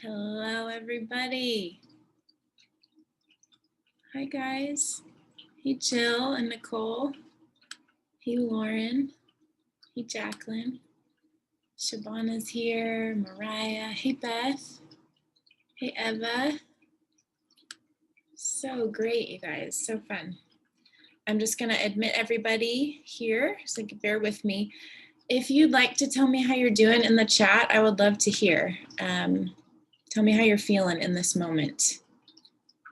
Hello, everybody. Hi, guys. Hey, Jill and Nicole. Hey, Lauren. Hey, Jacqueline. Shabana's here. Mariah. Hey, Beth. Hey, Eva. So great, you guys. So fun. I'm just going to admit everybody here, so bear with me. If you'd like to tell me how you're doing in the chat, I would love to hear. Tell me how you're feeling in this moment.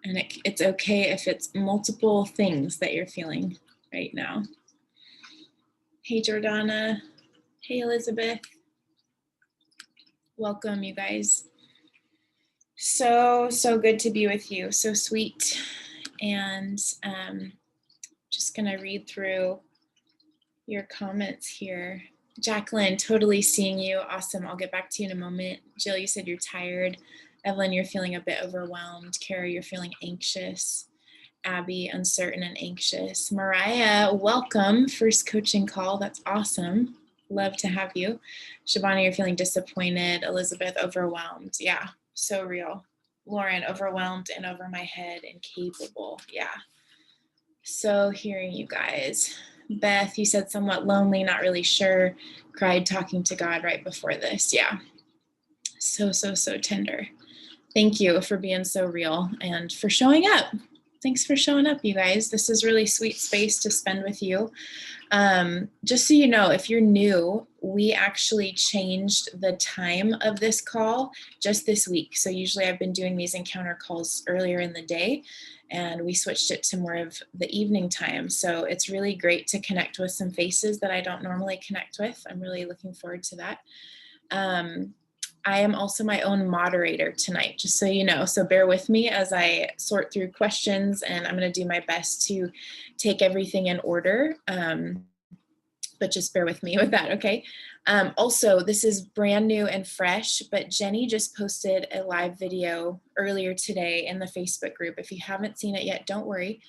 And it's okay if it's multiple things that you're feeling right now. Hey, Jordana. Hey, Elizabeth. Welcome, you guys. So good to be with you. So sweet. And just going to read through your comments here. Jacqueline, totally seeing you. Awesome. I'll get back to you in a moment. Jill, you said you're tired. Evelyn, you're feeling a bit overwhelmed. Kara, you're feeling anxious. Abby, uncertain and anxious. Mariah, welcome. First coaching call. That's awesome. Love to have you. Shabana, you're feeling disappointed. Elizabeth, overwhelmed. Yeah, so real. Lauren, overwhelmed and over my head and capable. Yeah. So hearing you guys. Beth, you said somewhat lonely, not really sure. Cried talking to God right before this. Yeah. So tender. Thank you for being so real and for showing up. Thanks for showing up, you guys. This is really sweet space to spend with you. Just so you know, if you're new, we actually changed the time of this call just this week. So usually I've been doing these encounter calls earlier in the day, and we switched it to more of the evening time. So it's really great to connect with some faces that I don't normally connect with. I'm really looking forward to that. I am also my own moderator tonight, just so you know. So bear with me as I sort through questions, and I'm going to do my best to take everything in order. But just bear with me with that, okay? Also, this is brand new and fresh, but Jenny just posted a live video earlier today in the Facebook group. If you haven't seen it yet, don't worry.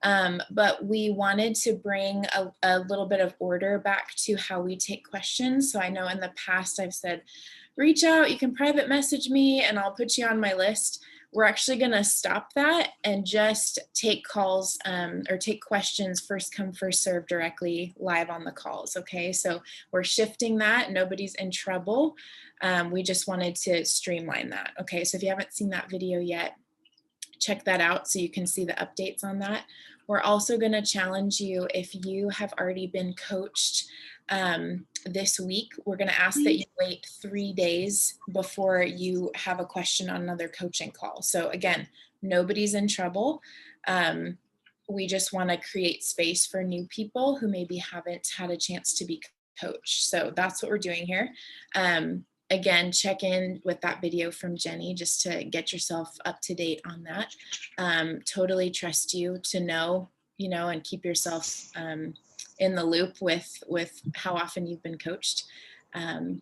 But we wanted to bring a little bit of order back to how we take questions. So I know in the past I've said, reach out, you can private message me and I'll put you on my list. We're actually gonna stop that and just take calls or take questions first come, first serve directly live on the calls, okay? So we're shifting that, nobody's in trouble. We just wanted to streamline that, okay? So if you haven't seen that video yet, check that out so you can see the updates on that. We're also gonna challenge you if you have already been coached this week, we're going to ask that you wait 3 days before you have a question on another coaching call. So again, nobody's in trouble. We just want to create space for new people who maybe haven't had a chance to be coached. So that's what we're doing here. Again, check in with that video from Jenny just to get yourself up to date on that. Totally trust you to know, you know, and keep yourself in the loop with how often you've been coached.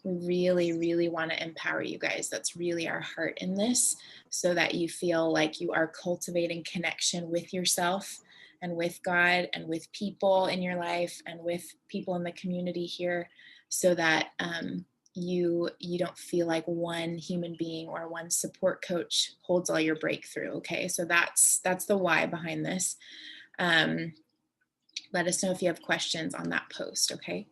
We really want to empower you guys. That's really our heart in this, so that you feel like you are cultivating connection with yourself and with God and with people in your life and with people in the community here, so that you don't feel like one human being or one support coach holds all your breakthrough. Okay, so that's the why behind this. Let us know if you have questions on that post, okay?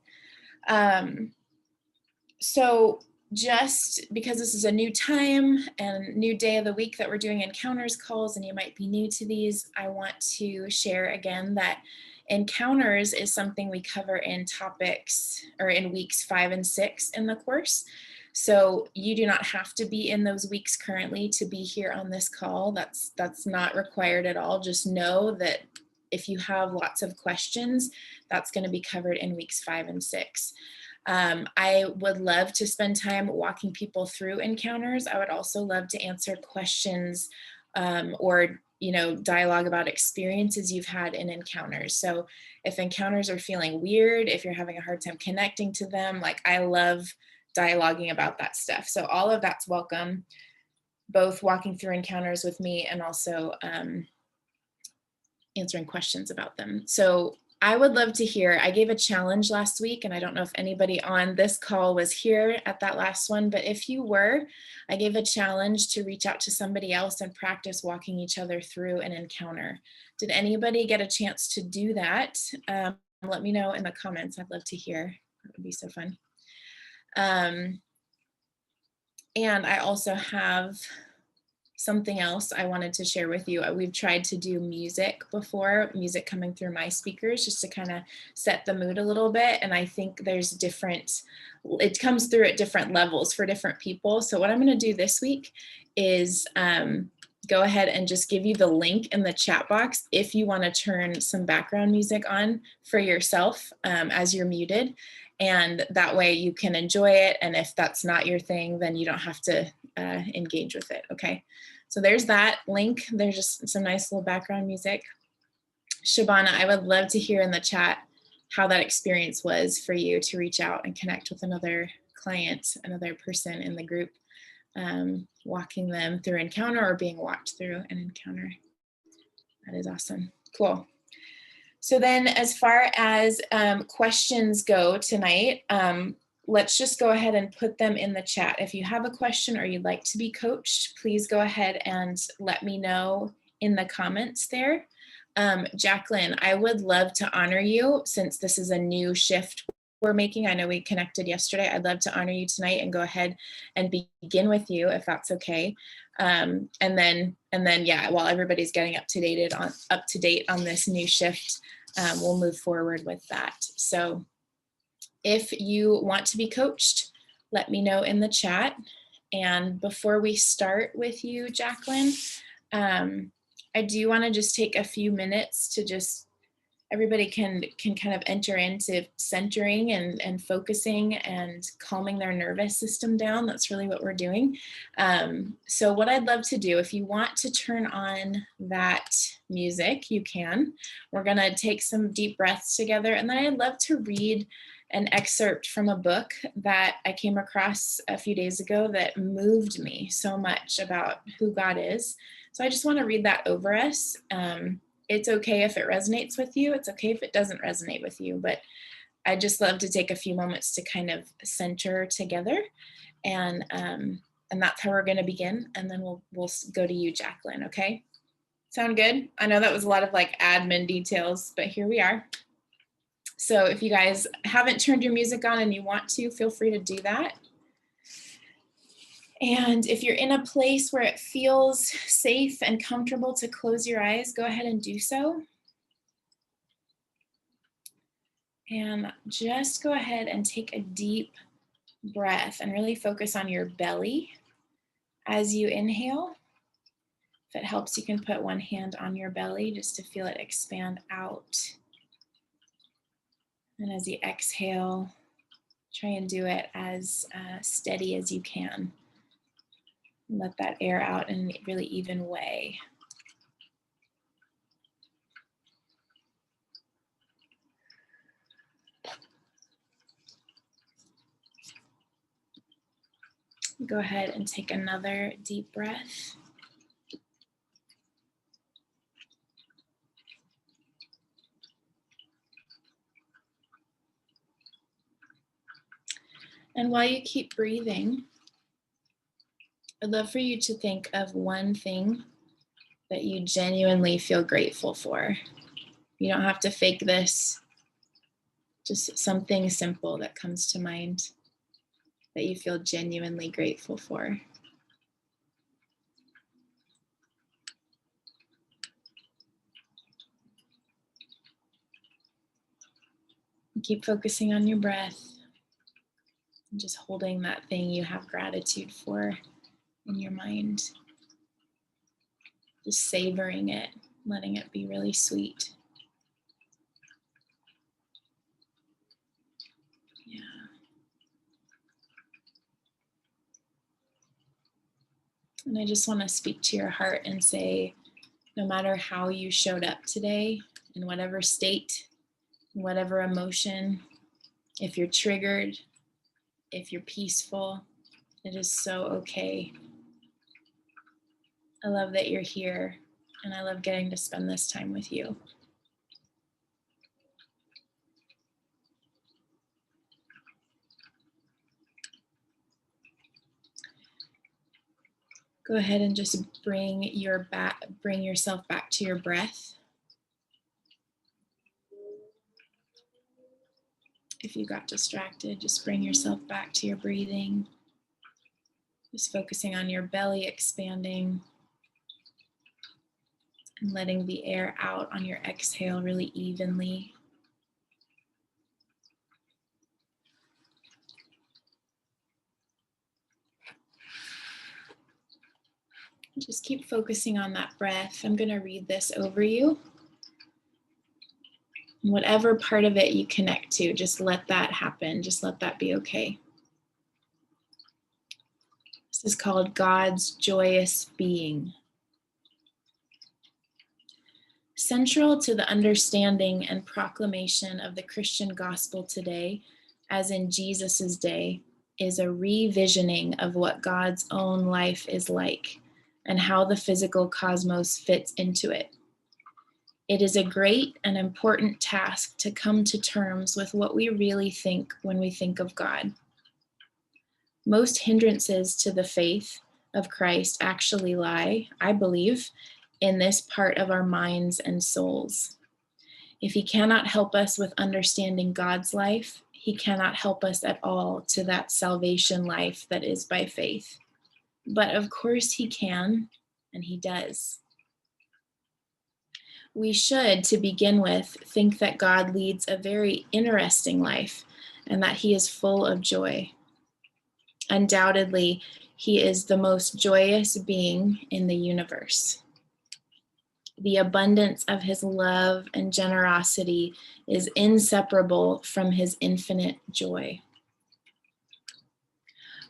So just because this is a new time and new day of the week that we're doing encounters calls, and you might be new to these, I want to share again that encounters is something we cover in topics or in weeks 5 and 6 in the course. So you do not have to be in those weeks currently to be here on this call. That's not required at all. Just know that if you have lots of questions, that's going to be covered in weeks 5 and 6. I would love to spend time walking people through encounters. I would also love to answer questions or, you know, dialogue about experiences you've had in encounters. So if encounters are feeling weird, if you're having a hard time connecting to them, like I love dialoguing about that stuff. So all of that's welcome, both walking through encounters with me and also answering questions about them. So I would love to hear, I gave a challenge last week, and I don't know if anybody on this call was here at that last one, but if you were, I gave a challenge to reach out to somebody else and practice walking each other through an encounter. Did anybody get a chance to do that? Let me know in the comments. I'd love to hear. That would be so fun. And I also have something else I wanted to share with you. We've tried to do music before, music coming through my speakers, just to kind of set the mood a little bit. And I think there's different, it comes through at different levels for different people. So what I'm going to do this week is go ahead and just give you the link in the chat box if you want to turn some background music on for yourself as you're muted. And that way you can enjoy it. And if that's not your thing, then you don't have to engage with it, okay? So there's that link. There's just some nice little background music. Shabana, I would love to hear in the chat how that experience was for you to reach out and connect with another client, another person in the group, walking them through encounter or being walked through an encounter. That is awesome. Cool. So then as far as questions go tonight, let's just go ahead and put them in the chat. If you have a question or you'd like to be coached, please go ahead and let me know in the comments there. Jacqueline, I would love to honor you since this is a new shift we're making. I know we connected yesterday. I'd love to honor you tonight and go ahead and begin with you if that's okay. And then yeah, while everybody's getting up to date on this new shift, we'll move forward with that. So if you want to be coached, let me know in the chat. And before we start with you, Jacqueline, I do want to just take a few minutes to just, everybody can kind of enter into centering and focusing and calming their nervous system down. That's really what we're doing. So what I'd love to do, if you want to turn on that music, you can. We're gonna take some deep breaths together, and then I'd love to read an excerpt from a book that I came across a few days ago that moved me so much about who God is. So I just want to read that over us. It's okay if it resonates with you. It's okay if it doesn't resonate with you, but I just love to take a few moments to kind of center together. And that's how we're going to begin. And then we'll go to you, Jacqueline. Okay. Sound good? I know that was a lot of like admin details, but here we are. So if you guys haven't turned your music on and you want to, feel free to do that. And if you're in a place where it feels safe and comfortable to close your eyes, go ahead and do so. And just go ahead and take a deep breath and really focus on your belly as you inhale. If it helps, you can put one hand on your belly just to feel it expand out. And as you exhale, try and do it as steady as you can. Let that air out in a really even way. Go ahead and take another deep breath. And while you keep breathing, I'd love for you to think of one thing that you genuinely feel grateful for. You don't have to fake this, just something simple that comes to mind that you feel genuinely grateful for. Keep focusing on your breath and just holding that thing you have gratitude for in your mind. Just savoring it, letting it be really sweet. Yeah. And I just want to speak to your heart and say, no matter how you showed up today, in whatever state, in whatever emotion, if you're triggered, if you're peaceful, it is so okay. I love that you're here. And I love getting to spend this time with you. Go ahead and just bring yourself back to your breath. If you got distracted, just bring yourself back to your breathing. Just focusing on your belly expanding and letting the air out on your exhale really evenly. Just keep focusing on that breath. I'm going to read this over you. Whatever part of it you connect to, just let that happen. Just let that be okay. This is called God's joyous being. Central to the understanding and proclamation of the Christian gospel today, as in Jesus's day, is a revisioning of what God's own life is like and how the physical cosmos fits into it. It is a great and important task to come to terms with what we really think when we think of God. Most hindrances to the faith of Christ actually lie, I believe, in this part of our minds and souls. If he cannot help us with understanding God's life, he cannot help us at all to that salvation life that is by faith. But of course he can, and he does. We should, to begin with, think that God leads a very interesting life and that he is full of joy. Undoubtedly, he is the most joyous being in the universe. The abundance of his love and generosity is inseparable from his infinite joy.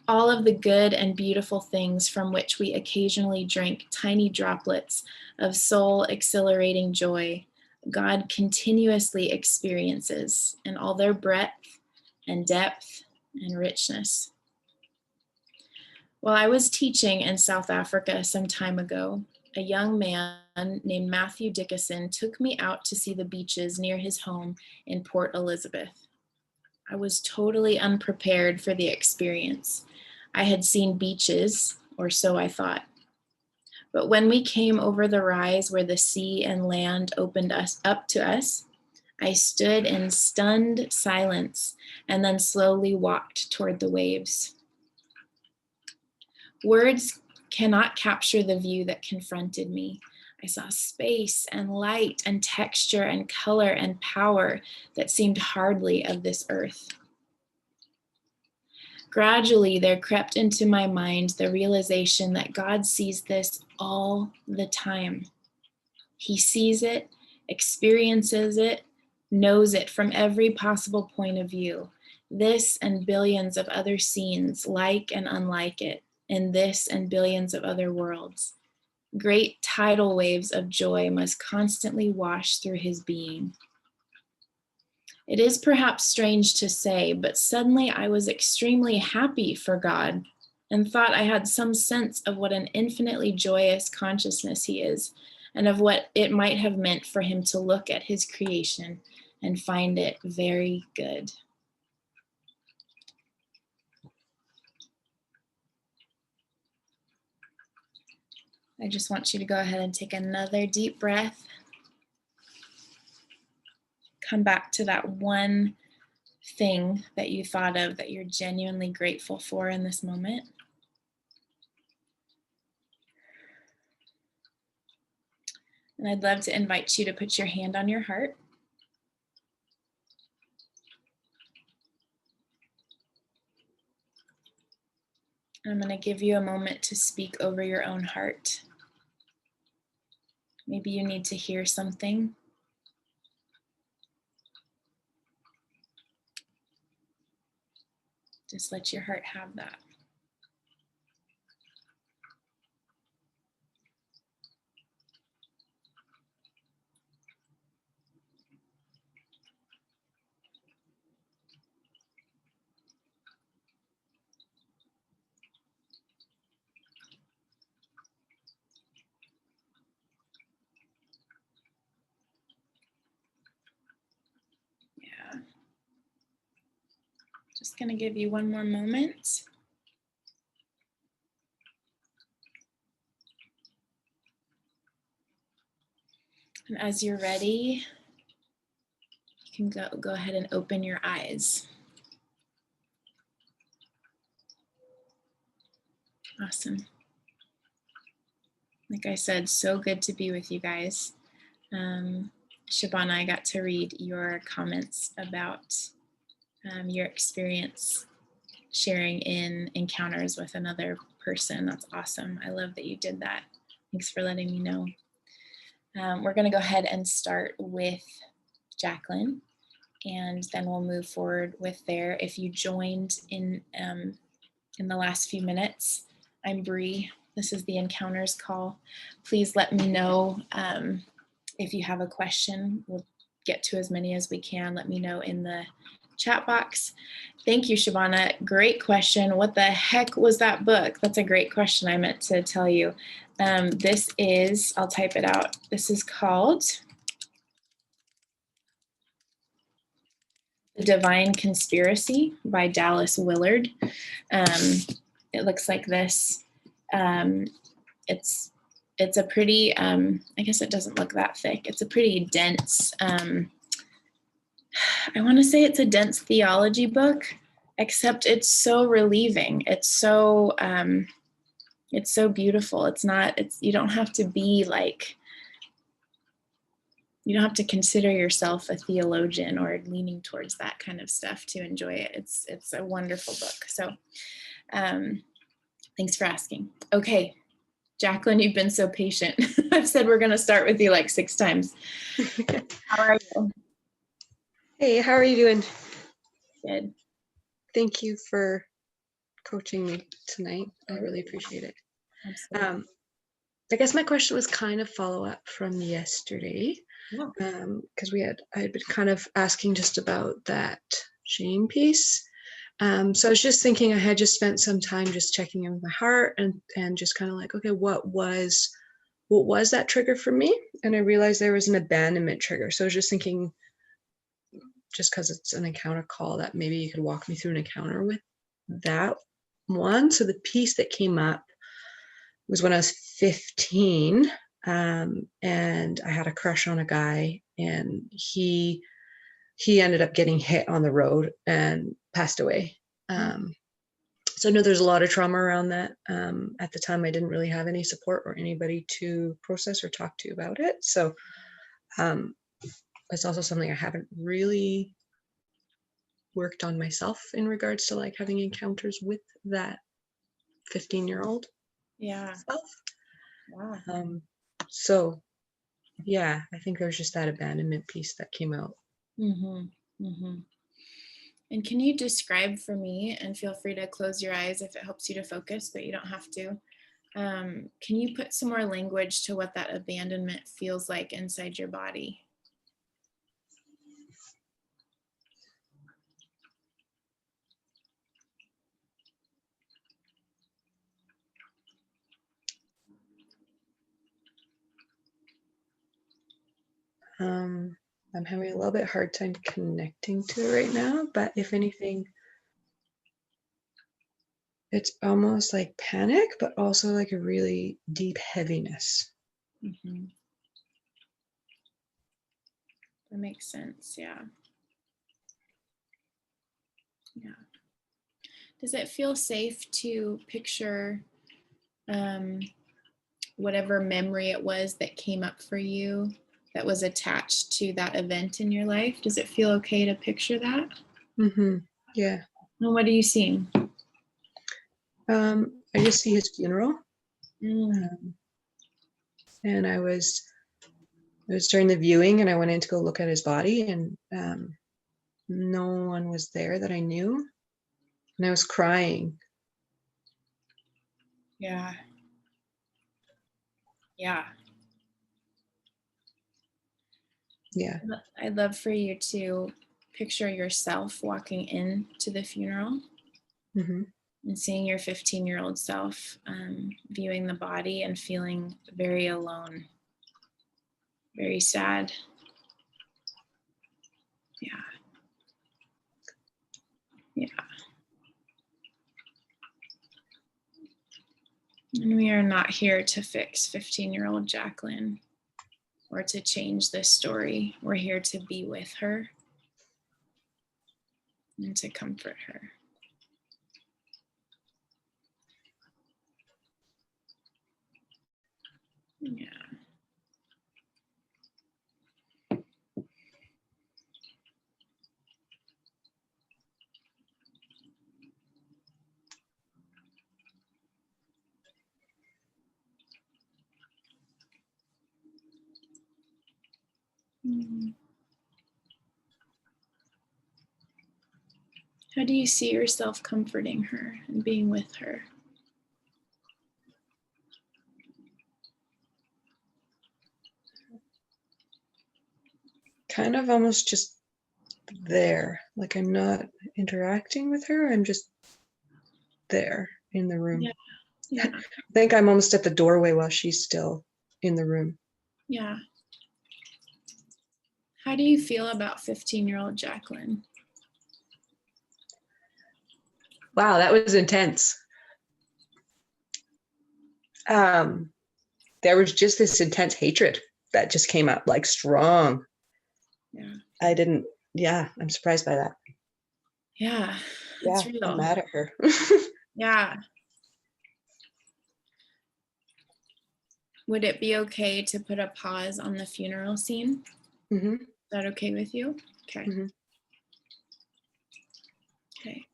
All of the good and beautiful things from which we occasionally drink tiny droplets of soul-exhilarating joy, God continuously experiences in all their breadth and depth and richness. While I was teaching in South Africa some time ago, a young man named Matthew Dickinson took me out to see the beaches near his home in Port Elizabeth. I was totally unprepared for the experience. I had seen beaches, or so I thought. But when we came over the rise where the sea and land opened us up to us, I stood in stunned silence and then slowly walked toward the waves. Words cannot capture the view that confronted me. I saw space and light and texture and color and power that seemed hardly of this earth. Gradually, there crept into my mind the realization that God sees this all the time. He sees it, experiences it, knows it from every possible point of view. This and billions of other scenes, like and unlike it, in this and billions of other worlds. Great tidal waves of joy must constantly wash through his being. It is perhaps strange to say, but suddenly I was extremely happy for God and thought I had some sense of what an infinitely joyous consciousness he is and of what it might have meant for him to look at his creation and find it very good. I just want you to go ahead and take another deep breath. Come back to that one thing that you thought of that you're genuinely grateful for in this moment. And I'd love to invite you to put your hand on your heart. I'm going to give you a moment to speak over your own heart. Maybe you need to hear something. Just let your heart have that. Yeah. Just going to give you one more moment. And as you're ready, you can go ahead and open your eyes. Awesome. Like I said, so good to be with you guys. Shabana, I got to read your comments about your experience sharing in encounters with another person. That's awesome. I love that you did that. Thanks for letting me know. We're going to go ahead and start with Jacqueline, and then we'll move forward with there. If you joined in the last few minutes, I'm Bree. This is the Encounters call. Please let me know if you have a question. We'll get to as many as we can. Let me know in the chat box. Thank you, Shabana. Great question. What the heck was that book? That's a great question. I meant to tell you. This is, I'll type it out. This is called The Divine Conspiracy by Dallas Willard. It looks like this. It's a pretty, I guess it doesn't look that thick. It's a pretty dense, I want to say it's a dense theology book, except it's so relieving. It's so beautiful. You don't have to be like, you don't have to consider yourself a theologian or leaning towards that kind of stuff to enjoy it. It's a wonderful book. So thanks for asking. Okay, Jacqueline, you've been so patient. I've said we're going to start with you like 6 times. How are you? Hey, how are you doing? Good. Thank you for coaching me tonight. I really appreciate it. Absolutely. I guess my question was kind of follow-up from yesterday, because I had been kind of asking just about that shame piece. So I was just thinking, I had just spent some time just checking in with my heart and just kind of like, okay, what was that trigger for me? And I realized there was an abandonment trigger. So I was just thinking, just because it's an encounter call, that maybe you could walk me through an encounter with that one. So the piece that came up was when I was 15, and I had a crush on a guy, and he ended up getting hit on the road and passed away. So I know there's a lot of trauma around that. At the time, I didn't really have any support or anybody to process or talk to about it. So it's also something I haven't really worked on myself in regards to like having encounters with that 15-year-old self. So yeah, I think there's just that abandonment piece that came out. And can you describe for me, and feel free to close your eyes if it helps you to focus, but you don't have to. Can you put some more language to what that abandonment feels like inside your body? I'm having a little bit hard time connecting to it right now, but if anything, it's almost like panic, but also like a really deep heaviness. That makes sense. Yeah. Does it feel safe to picture whatever memory it was that came up for you that was attached to that event in your life? Does it feel okay to picture that? Yeah. And what are you seeing? I just see his funeral. And I was during the viewing, and I went in to go look at his body, and no one was there that I knew. And I was crying. Yeah. I'd love for you to picture yourself walking into the funeral and seeing your 15-year-old self viewing the body and feeling very alone, very sad. Yeah. Yeah. And we are not here to fix 15-year-old Jacqueline or to change this story. We're here to be with her and to comfort her. Yeah. Mhm. How do you see yourself comforting her and being with her? Kind of almost just there. Like I'm not interacting with her. I'm just there in the room. Yeah. Yeah. I think I'm almost at the doorway while she's still in the room. Yeah. How do you feel about 15-year-old Jacqueline? Wow, that was intense. There was just this intense hatred that just came up like strong. Yeah. I'm surprised by that. Yeah. It's real. I'm mad at her. Yeah. Would it be okay to put a pause on the funeral scene? Mm-hmm. Is that okay with you? Okay. Mm-hmm. Okay.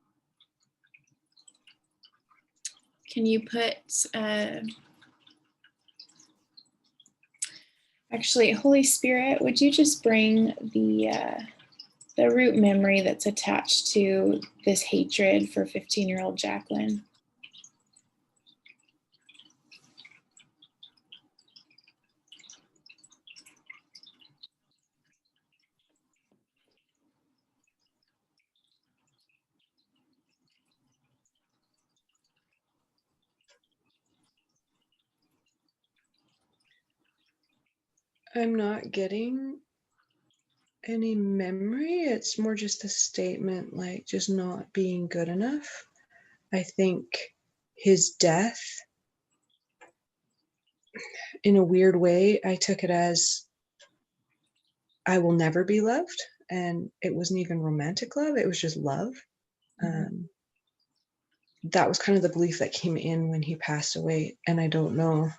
Can you put, actually, Holy Spirit, would you just bring the root memory that's attached to this hatred for 15-year-old Jacqueline? I'm not getting any memory. It's more just a statement, like just not being good enough. I think his death, in a weird way, I took it as I will never be loved. And it wasn't even romantic love, it was just love. That was kind of the belief that came in when he passed away. And I don't know.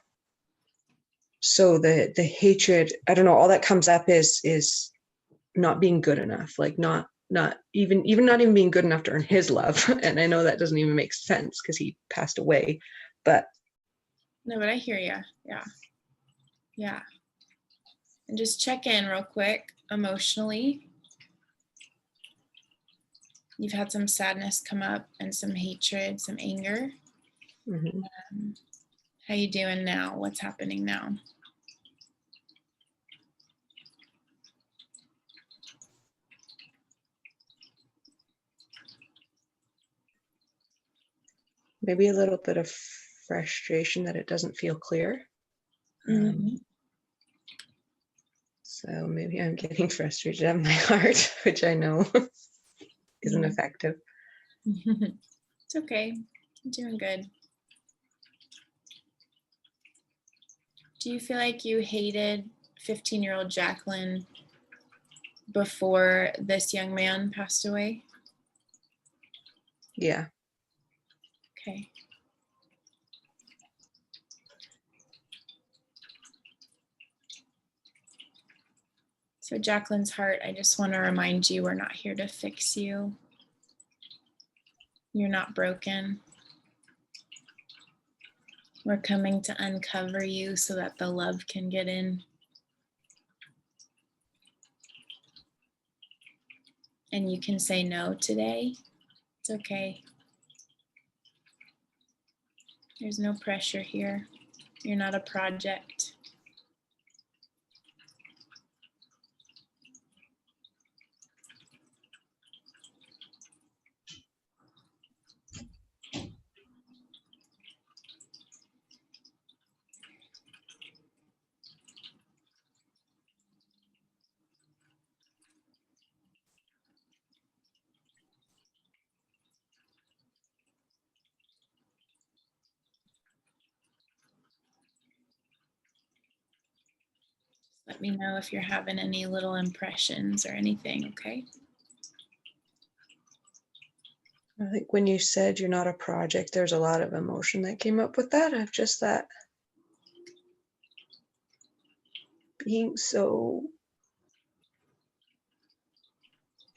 So the hatred, I don't know, all that comes up is not being good enough, like not even not even being good enough to earn his love. And I know that doesn't even make sense because he passed away, but No, but I hear you. Yeah. Yeah. And just check in real quick emotionally. You've had some sadness come up and some hatred, some anger. How you doing now? What's happening now? maybe a little bit of frustration that it doesn't feel clear. So maybe I'm getting frustrated at my heart, which I know isn't effective. It's okay. You're doing good. Do you feel like you hated 15-year-old Jacqueline before this young man passed away? Yeah. Okay. So Jacqueline's heart, I just want to remind you, we're not here to fix you. You're not broken. We're coming to uncover you so that the love can get in. And you can say no today. It's okay. There's no pressure here. You're not a project. let me know if you're having any little impressions or anything, okay? I think when you said you're not a project, there's a lot of emotion that came up with that, of just that being so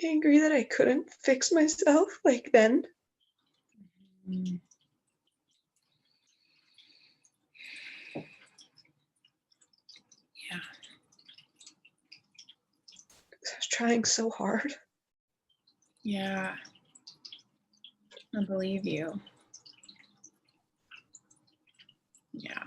angry that I couldn't fix myself like then. Mm. Yeah. I was trying so hard. Yeah. I believe you. Yeah.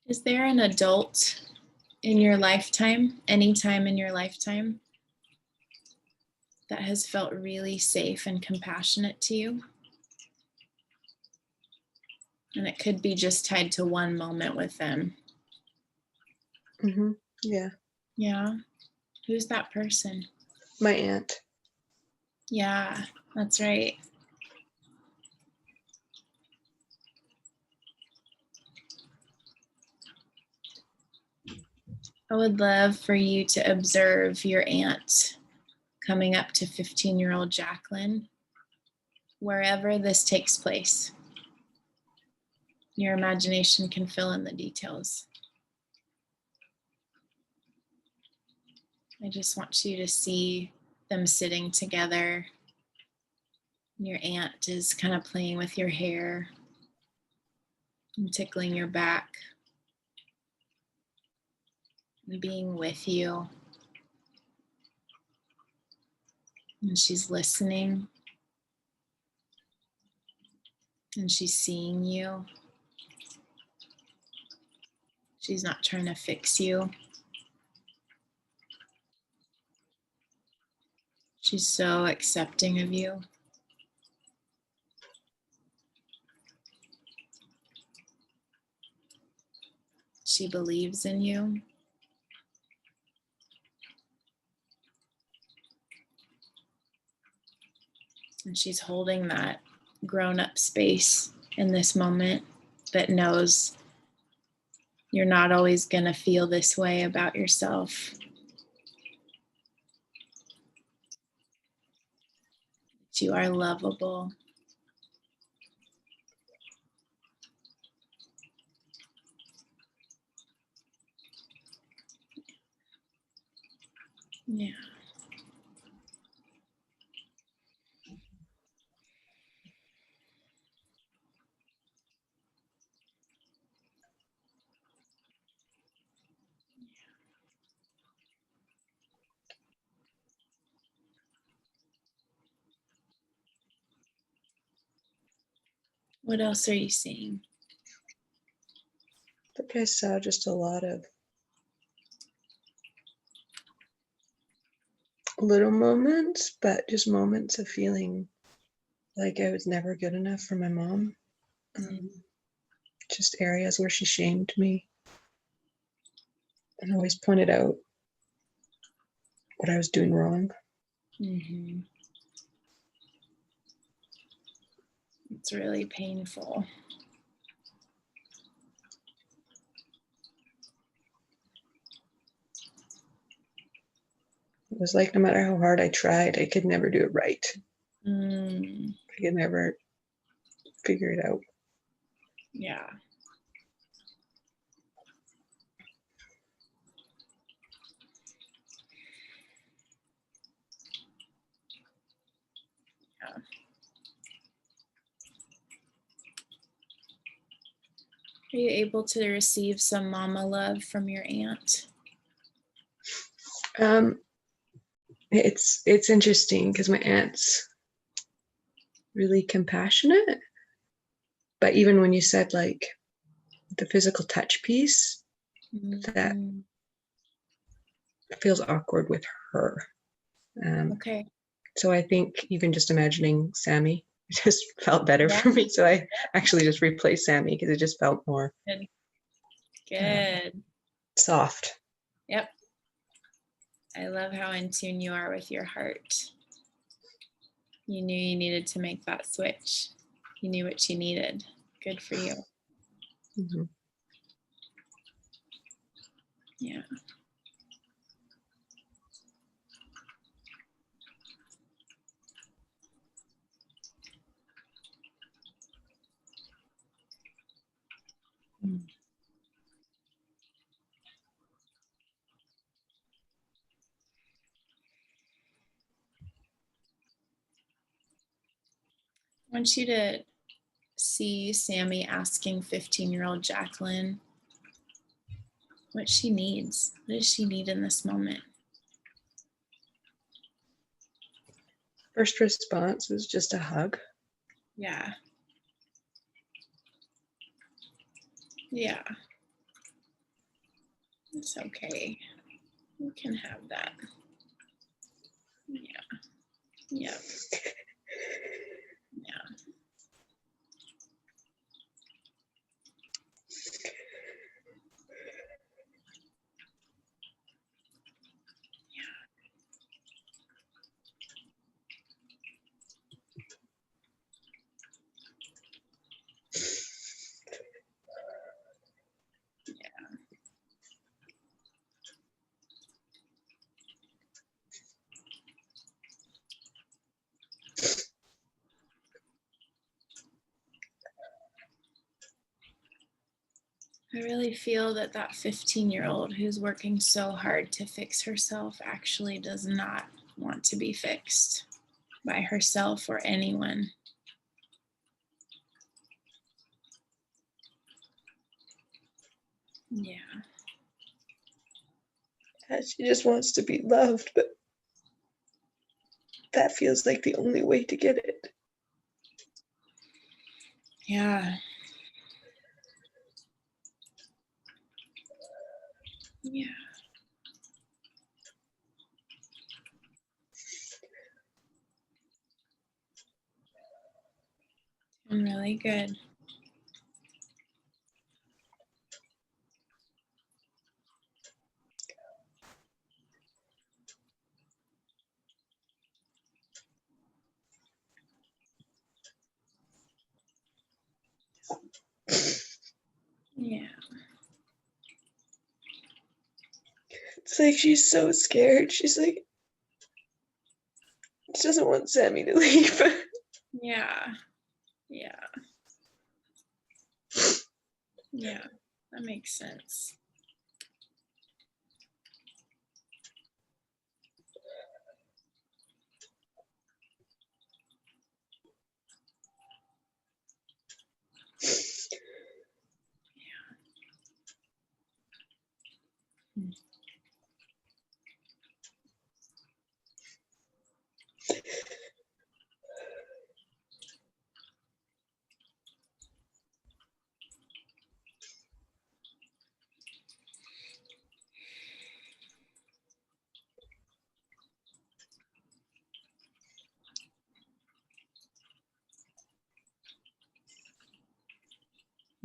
Is there an adult in your lifetime, any time in your lifetime, that has felt really safe and compassionate to you? And it could be just tied to one moment with them. Mm-hmm. Yeah. Yeah. Who's that person? My aunt. Yeah, that's right. I would love for you to observe your aunt coming up to 15-year-old Jacqueline, wherever this takes place. Your imagination can fill in the details. I just want you to see them sitting together. Your aunt is kind of playing with your hair and tickling your back and being with you. And she's listening. And she's seeing you. She's not trying to fix you. She's so accepting of you. She believes in you. And she's holding that grown-up space in this moment that knows you're not always going to feel this way about yourself. That you are lovable. Yeah. What else are you seeing? I think I saw just a lot of little moments, but just moments of feeling like I was never good enough for my mom. Just areas where she shamed me and always pointed out what I was doing wrong. Mm-hmm. It's really painful. It was like no matter how hard I tried, I could never do it right. Mm. I could never figure it out. Yeah. Yeah. Are you able to receive some mama love from your aunt? It's interesting because my aunt's really compassionate, but even when you said like the physical touch piece, that feels awkward with her. Okay. So I think even just imagining Sammy just felt better for me. So I actually just replaced Sammy because it just felt more Good. soft. Yep. I love how in tune you are with your heart. You knew you needed to make that switch. You knew what you needed. Good for you. Mm-hmm. Yeah. I want you to see Sammy asking 15-year-old Jacqueline what she needs. What does she need in this moment? First response was just a hug. Yeah. Yeah. It's okay. You can have that. Yeah. Yeah. Yeah. I really feel that that 15-year-old who's working so hard to fix herself actually does not want to be fixed by herself or anyone. Yeah. She just wants to be loved, but that feels like the only way to get it. Yeah. Yeah. I'm really good. Yeah. It's like she's so scared. She's like, she doesn't want Sammy to leave. Yeah. Yeah. Yeah. That makes sense.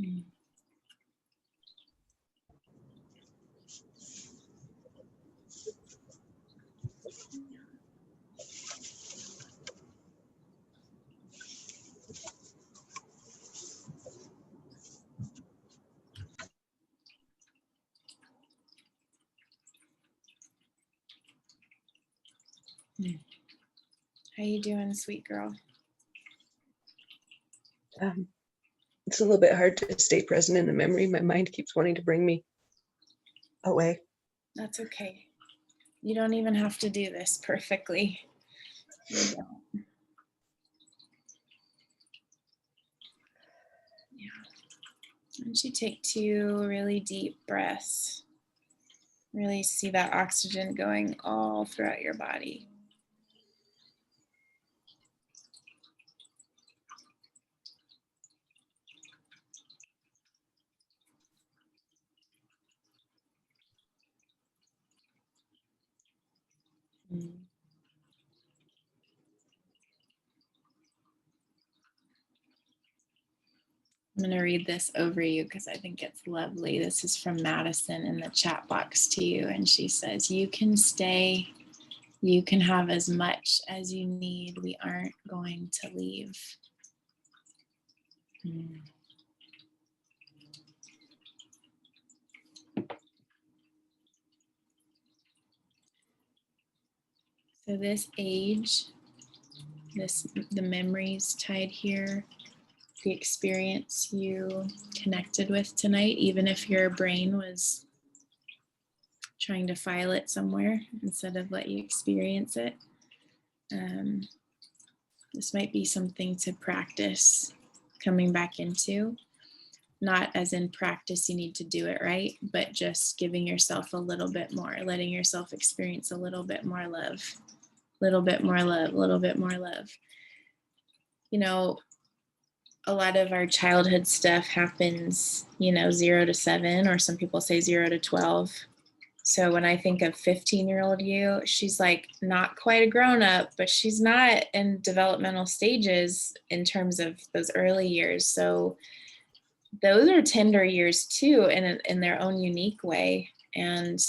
Mm. How you doing, sweet girl? It's a little bit hard to stay present in the memory. My mind keeps wanting to bring me away. That's okay. You don't even have to do this perfectly. You don't. Yeah. Why don't you take 2 really deep breaths? Really see that oxygen going all throughout your body. Mm. I'm going to read this over you because I think it's lovely. This is from Madison in the chat box to you. And she says, you can stay. You can have as much as you need. We aren't going to leave. So this age, the memories tied here, the experience you connected with tonight, even if your brain was trying to file it somewhere instead of let you experience it. This might be something to practice coming back into, not as in practice you need to do it right, but just giving yourself a little bit more, letting yourself experience a little bit more love, little bit more love, little bit more love. You know, a lot of our childhood stuff happens, 0 to 7, or some people say 0 to 12. So when I think of 15-year-old you, she's like not quite a grown up, but she's not in developmental stages in terms of those early years. So those are tender years too, in their own unique way. And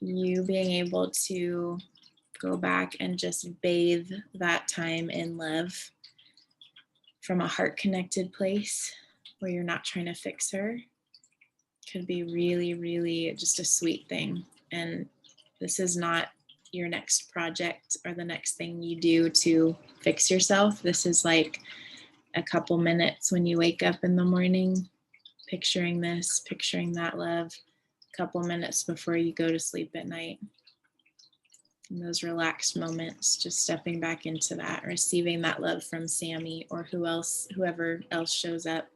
you being able to go back and just bathe that time in love from a heart connected place where you're not trying to fix her could be really, really just a sweet thing. And this is not your next project or the next thing you do to fix yourself. This is like a couple minutes when you wake up in the morning, picturing this, picturing that love, a couple minutes before you go to sleep at night. In those relaxed moments, just stepping back into that, receiving that love from Sammy or whoever else shows up.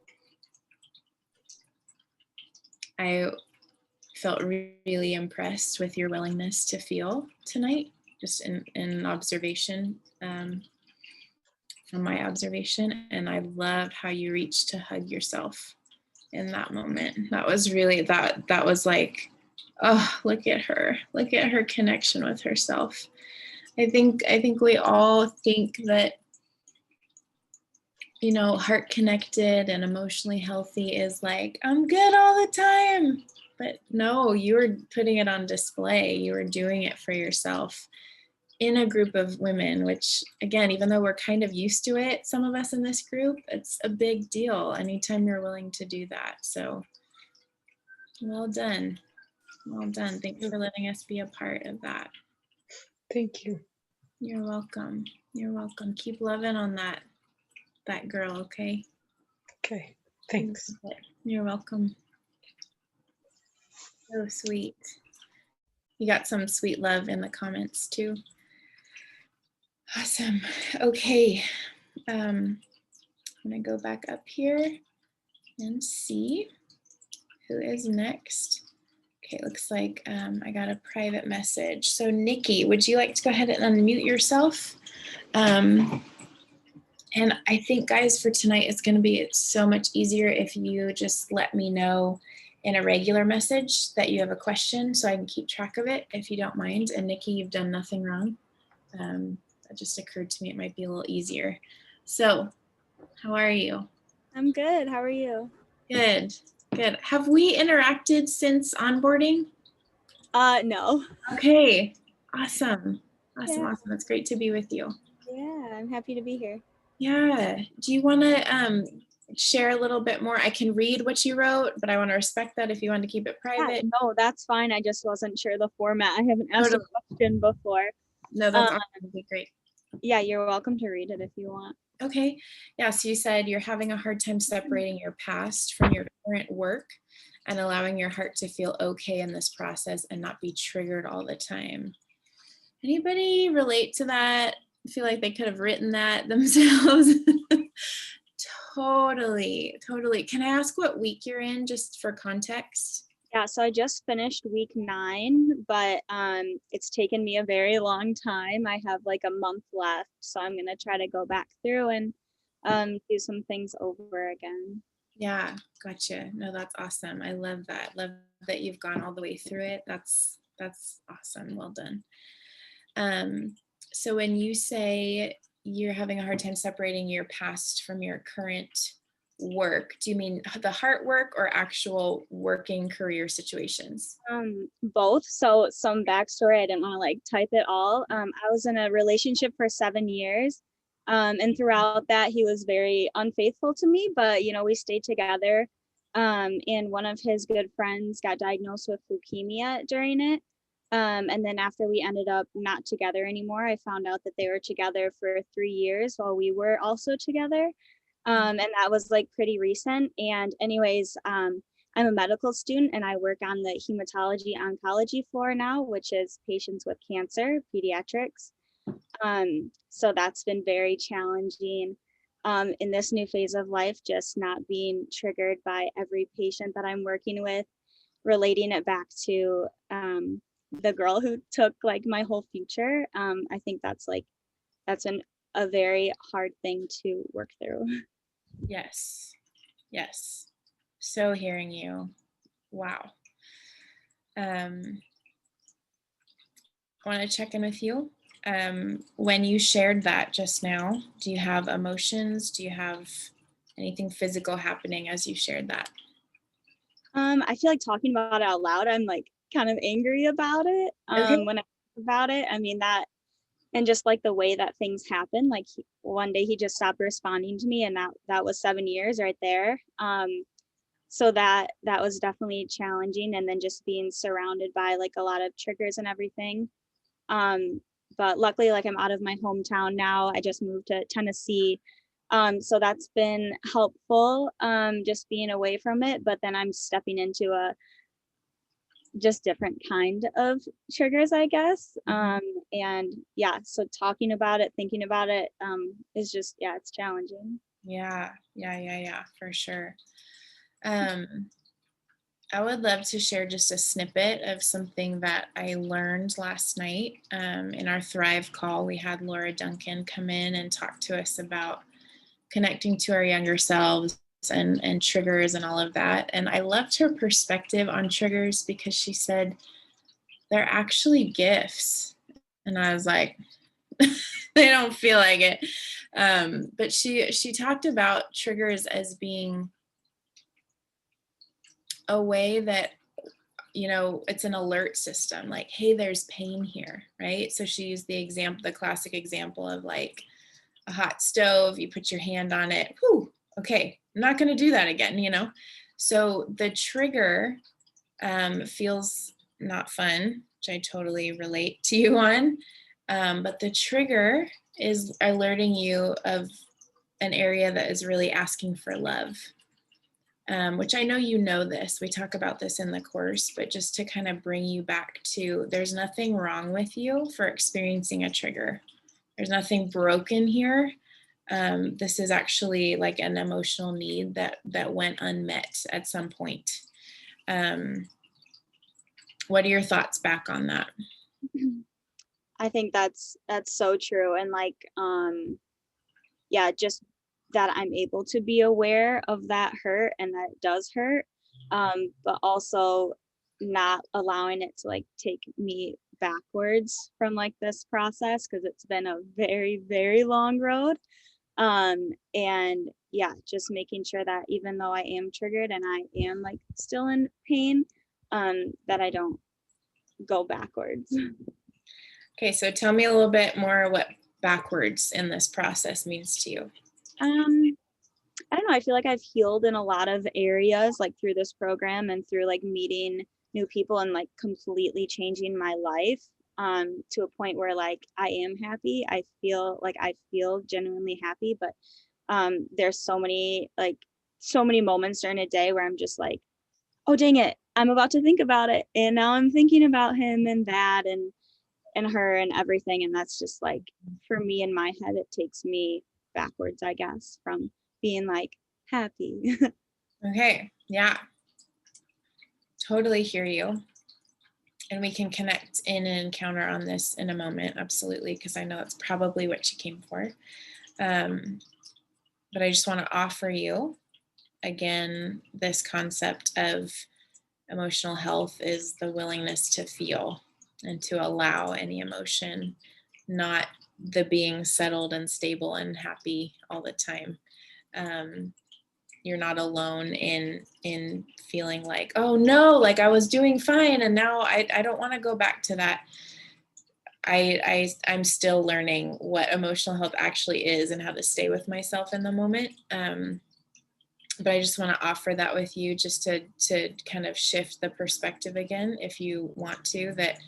I felt really impressed with your willingness to feel tonight, just in observation, from my observation. And I love how you reached to hug yourself in that moment. That was really, that was like, oh, look at her connection with herself. I think we all think that, heart connected and emotionally healthy is like, I'm good all the time. But no, you were putting it on display. You were doing it for yourself in a group of women, which again, even though we're kind of used to it, some of us in this group, it's a big deal anytime you're willing to do that. So well done. Well done. Thanks for letting us be a part of that. Thank you. You're welcome. You're welcome. Keep loving on that girl, okay? Okay, thanks. You're welcome. So sweet. You got some sweet love in the comments too. Awesome. Okay. I'm gonna go back up here and see who is next. Okay, looks like I got a private message. So Nikki, would you like to go ahead and unmute yourself? And I think, guys, for tonight, it's going to be so much easier if you just let me know in a regular message that you have a question so I can keep track of it, if you don't mind. And Nikki, you've done nothing wrong. That just occurred to me. It might be a little easier. So how are you? I'm good. How are you? Good. Good. Have we interacted since onboarding? No. Okay. Awesome. Awesome. Yeah. Awesome. It's great to be with you. Yeah, I'm happy to be here. Yeah. Do you want to share a little bit more? I can read what you wrote, but I want to respect that if you want to keep it private. Yeah, no, that's fine. I just wasn't sure the format. I haven't asked a question before. No, that's awesome. That'd be great. Yeah, you're welcome to read it if you want. Okay. Yeah, so you said you're having a hard time separating your past from your current work and allowing your heart to feel okay in this process and not be triggered all the time. Anybody relate to that? Feel like they could have written that themselves? Totally. Can I ask what week you're in, just for context? Yeah, so I just finished week 9, but it's taken me a very long time. I have like a month left, so I'm gonna try to go back through and do some things over again. Yeah, gotcha. No, that's awesome. I love that. Love that you've gone all the way through it. That's awesome. Well done. So when you say you're having a hard time separating your past from your current work, do you mean the heart work or actual working career situations? Both. So some backstory, I didn't want to like type it all. I was in a relationship for 7 years. And throughout that, he was very unfaithful to me, but you know, we stayed together. And one of his good friends got diagnosed with leukemia during it. And then after we ended up not together anymore, I found out that they were together for 3 years while we were also together. And that was like pretty recent. And anyways, I'm a medical student and I work on the hematology oncology floor now, which is patients with cancer, pediatrics. So that's been very challenging in this new phase of life, just not being triggered by every patient that I'm working with, relating it back to the girl who took like my whole future. I think that's a very hard thing to work through. Yes. Yes. So hearing you. Wow. I want to check in with you. When you shared that just now, do you have emotions? Do you have anything physical happening as you shared that? I feel like talking about it out loud, I'm like kind of angry about it. Okay. When I think about it, I mean that, and just like the way that things happen, like one day he just stopped responding to me, and that was 7 years right there. So that was definitely challenging, and then just being surrounded by like a lot of triggers and everything. But luckily, like I'm out of my hometown now. I just moved to Tennessee. So that's been helpful, just being away from it. But then I'm stepping into a just different kind of triggers, I guess. And yeah, so talking about it, thinking about it, is just, yeah, it's challenging. Yeah, for sure. I would love to share just a snippet of something that I learned last night. In our Thrive call, we had Laura Duncan come in and talk to us about connecting to our younger selves and triggers and all of that. And I loved her perspective on triggers because she said they're actually gifts. And I was like, they don't feel like it. But she talked about triggers as being a way that, you know, it's an alert system, like, hey, there's pain here, right? So she used the classic example of like a hot stove, you put your hand on it, whew, okay, I'm not going to do that again, you know? So the trigger feels not fun, which I totally relate to you on. But the trigger is alerting you of an area that is really asking for love. Which I know you know this, we talk about this in the course, but just to kind of bring you back to, there's nothing wrong with you for experiencing a trigger. There's nothing broken here. This is actually like an emotional need that went unmet at some point. What are your thoughts back on that? I think that's so true. And like, yeah, just that I'm able to be aware of that hurt and that it does hurt, but also not allowing it to like take me backwards from like this process, because it's been a very, very long road. And yeah, just making sure that even though I am triggered and I am like still in pain, that I don't go backwards. Okay, so tell me a little bit more what backwards in this process means to you. I don't know. I feel like I've healed in a lot of areas, like through this program and through like meeting new people and like completely changing my life, to a point where like I am happy. I feel genuinely happy, but there's so many moments during a day where I'm just like, oh dang it, I'm about to think about it, and now I'm thinking about him and that and her and everything, and that's just like, for me in my head, it takes me backwards, I guess, from being like happy. Okay, yeah, totally hear you. And we can connect in an encounter on this in a moment, absolutely, because I know that's probably what you came for. But I just want to offer you, again, this concept of emotional health is the willingness to feel and to allow any emotion, not the being settled and stable and happy all the time. you're not alone in feeling like, oh no, like I was doing fine and now I don't want to go back to that. I'm still learning what emotional health actually is and how to stay with myself in the moment. But I just want to offer that with you, just to kind of shift the perspective again, if you want to, that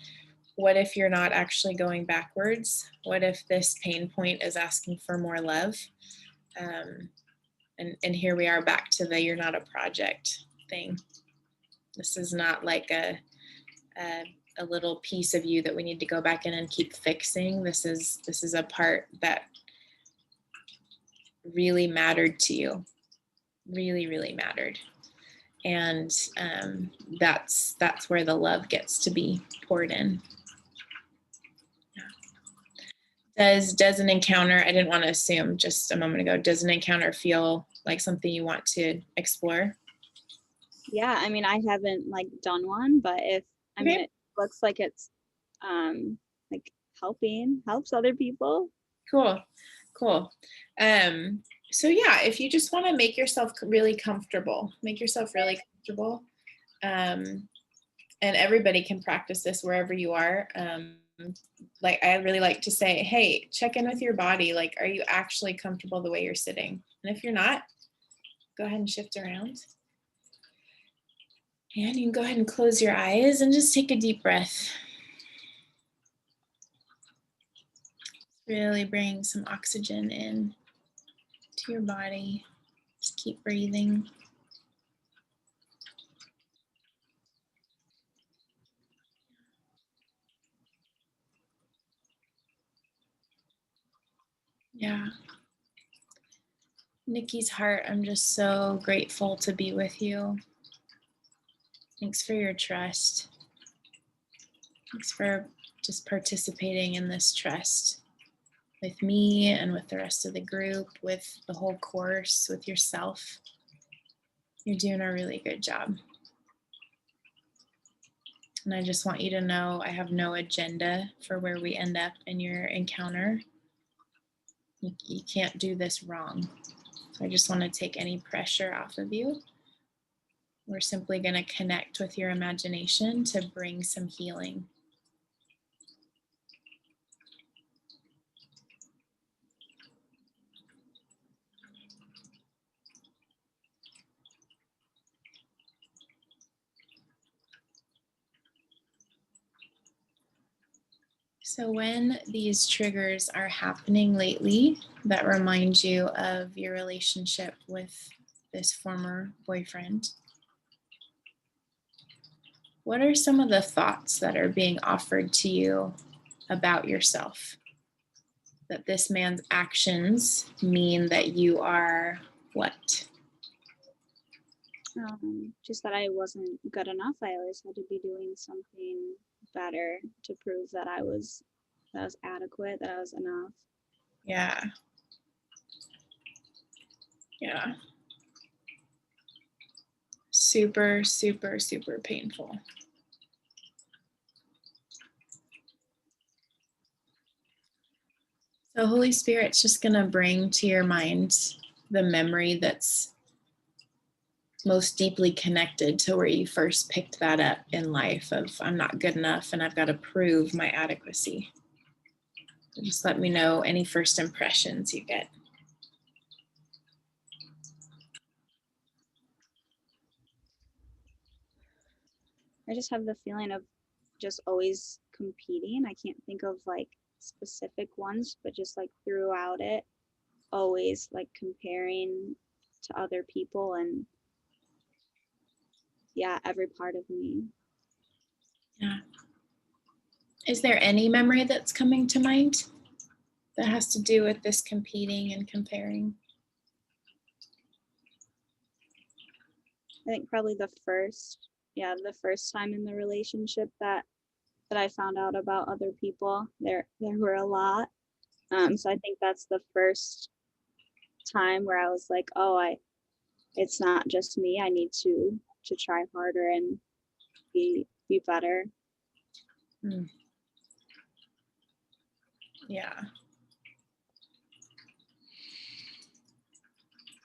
what if you're not actually going backwards? What if this pain point is asking for more love? And here we are back to the you're not a project thing. This is not like a little piece of you that we need to go back in and keep fixing. This is a part that really mattered to you, really, really mattered. And that's where the love gets to be poured in. Yeah. Does an encounter, I didn't want to assume just a moment ago, does an encounter feel like something you want to explore? Yeah, I mean, I haven't like done one, but if I mean, it looks like it's like helps other people. Cool. So yeah, if you just want to make yourself really comfortable, and everybody can practice this wherever you are. Like I really like to say, hey, check in with your body. Like, are you actually comfortable the way you're sitting? And if you're not, go ahead and shift around. And you can go ahead and close your eyes and just take a deep breath. Really bring some oxygen in to your body. Just keep breathing. Yeah. Nikki's heart, I'm just so grateful to be with you. Thanks for your trust. Thanks for just participating in this trust with me and with the rest of the group, with the whole course, with yourself. You're doing a really good job. And I just want you to know I have no agenda for where we end up in your encounter. You can't do this wrong. So I just want to take any pressure off of you. We're simply going to connect with your imagination to bring some healing. So when these triggers are happening lately that remind you of your relationship with this former boyfriend, what are some of the thoughts that are being offered to you about yourself? That this man's actions mean that you are what? Just that I wasn't good enough. I always had to be doing something better to prove that I was adequate, that I was enough. Yeah. Yeah. Super, super, super painful. So Holy Spirit's just going to bring to your mind the memory that's most deeply connected to where you first picked that up in life of I'm not good enough and I've got to prove my adequacy. So just let me know any first impressions you get. I just have the feeling of just always competing. I can't think of like specific ones, but just like throughout it, always like comparing to other people and yeah, every part of me. Yeah. Is there any memory that's coming to mind that has to do with this competing and comparing? I think probably the first time in the relationship that I found out about other people. There were a lot. So I think that's the first time where I was like, oh, it's not just me. I need to try harder and be better. Yeah.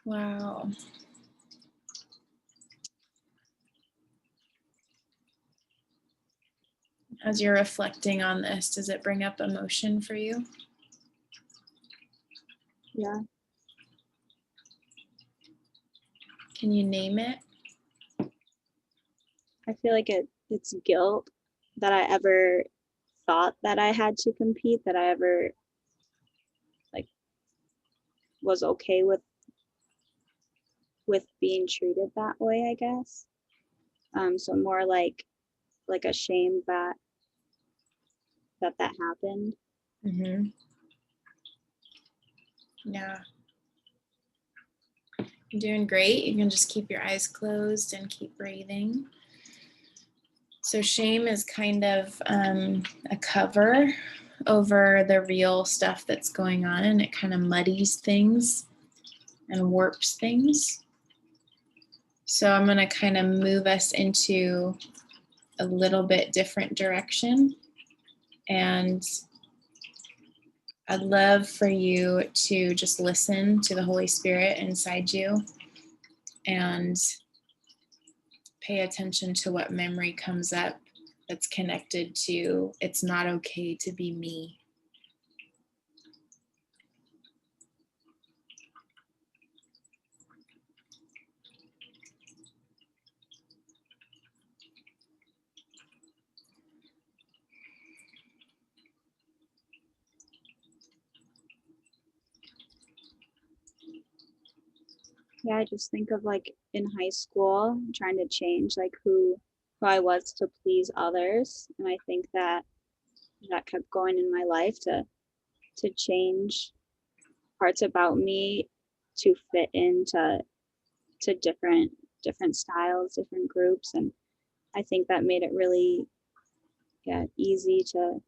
Wow. As you're reflecting on this, does it bring up emotion for you? Yeah. Can you name it? I feel like it's guilt that I ever thought that I had to compete, that I ever like was okay with being treated that way, I guess. So more like a shame that happened. Mm-hmm. Yeah. You're doing great. You can just keep your eyes closed and keep breathing. So shame is kind of a cover over the real stuff that's going on, and it kind of muddies things and warps things. So I'm going to kind of move us into a little bit different direction. And I'd love for you to just listen to the Holy Spirit inside you and pay attention to what memory comes up that's connected to it's not okay to be me. Yeah, I just think of like in high school trying to change like who I was to please others. And I think that kept going in my life to change parts about me to fit into different styles, different groups. And I think that made it really easy to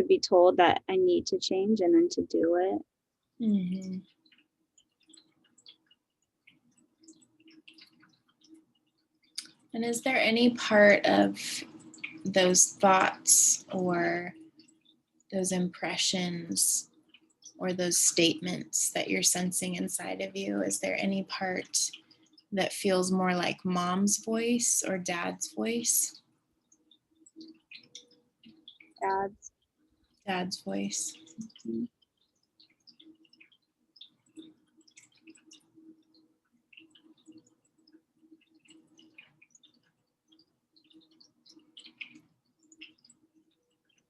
be told that I need to change and then to do it. Mm-hmm. And is there any part of those thoughts or those impressions or those statements that you're sensing inside of you? Is there any part that feels more like mom's voice or dad's voice? Dad's voice. Mm-hmm.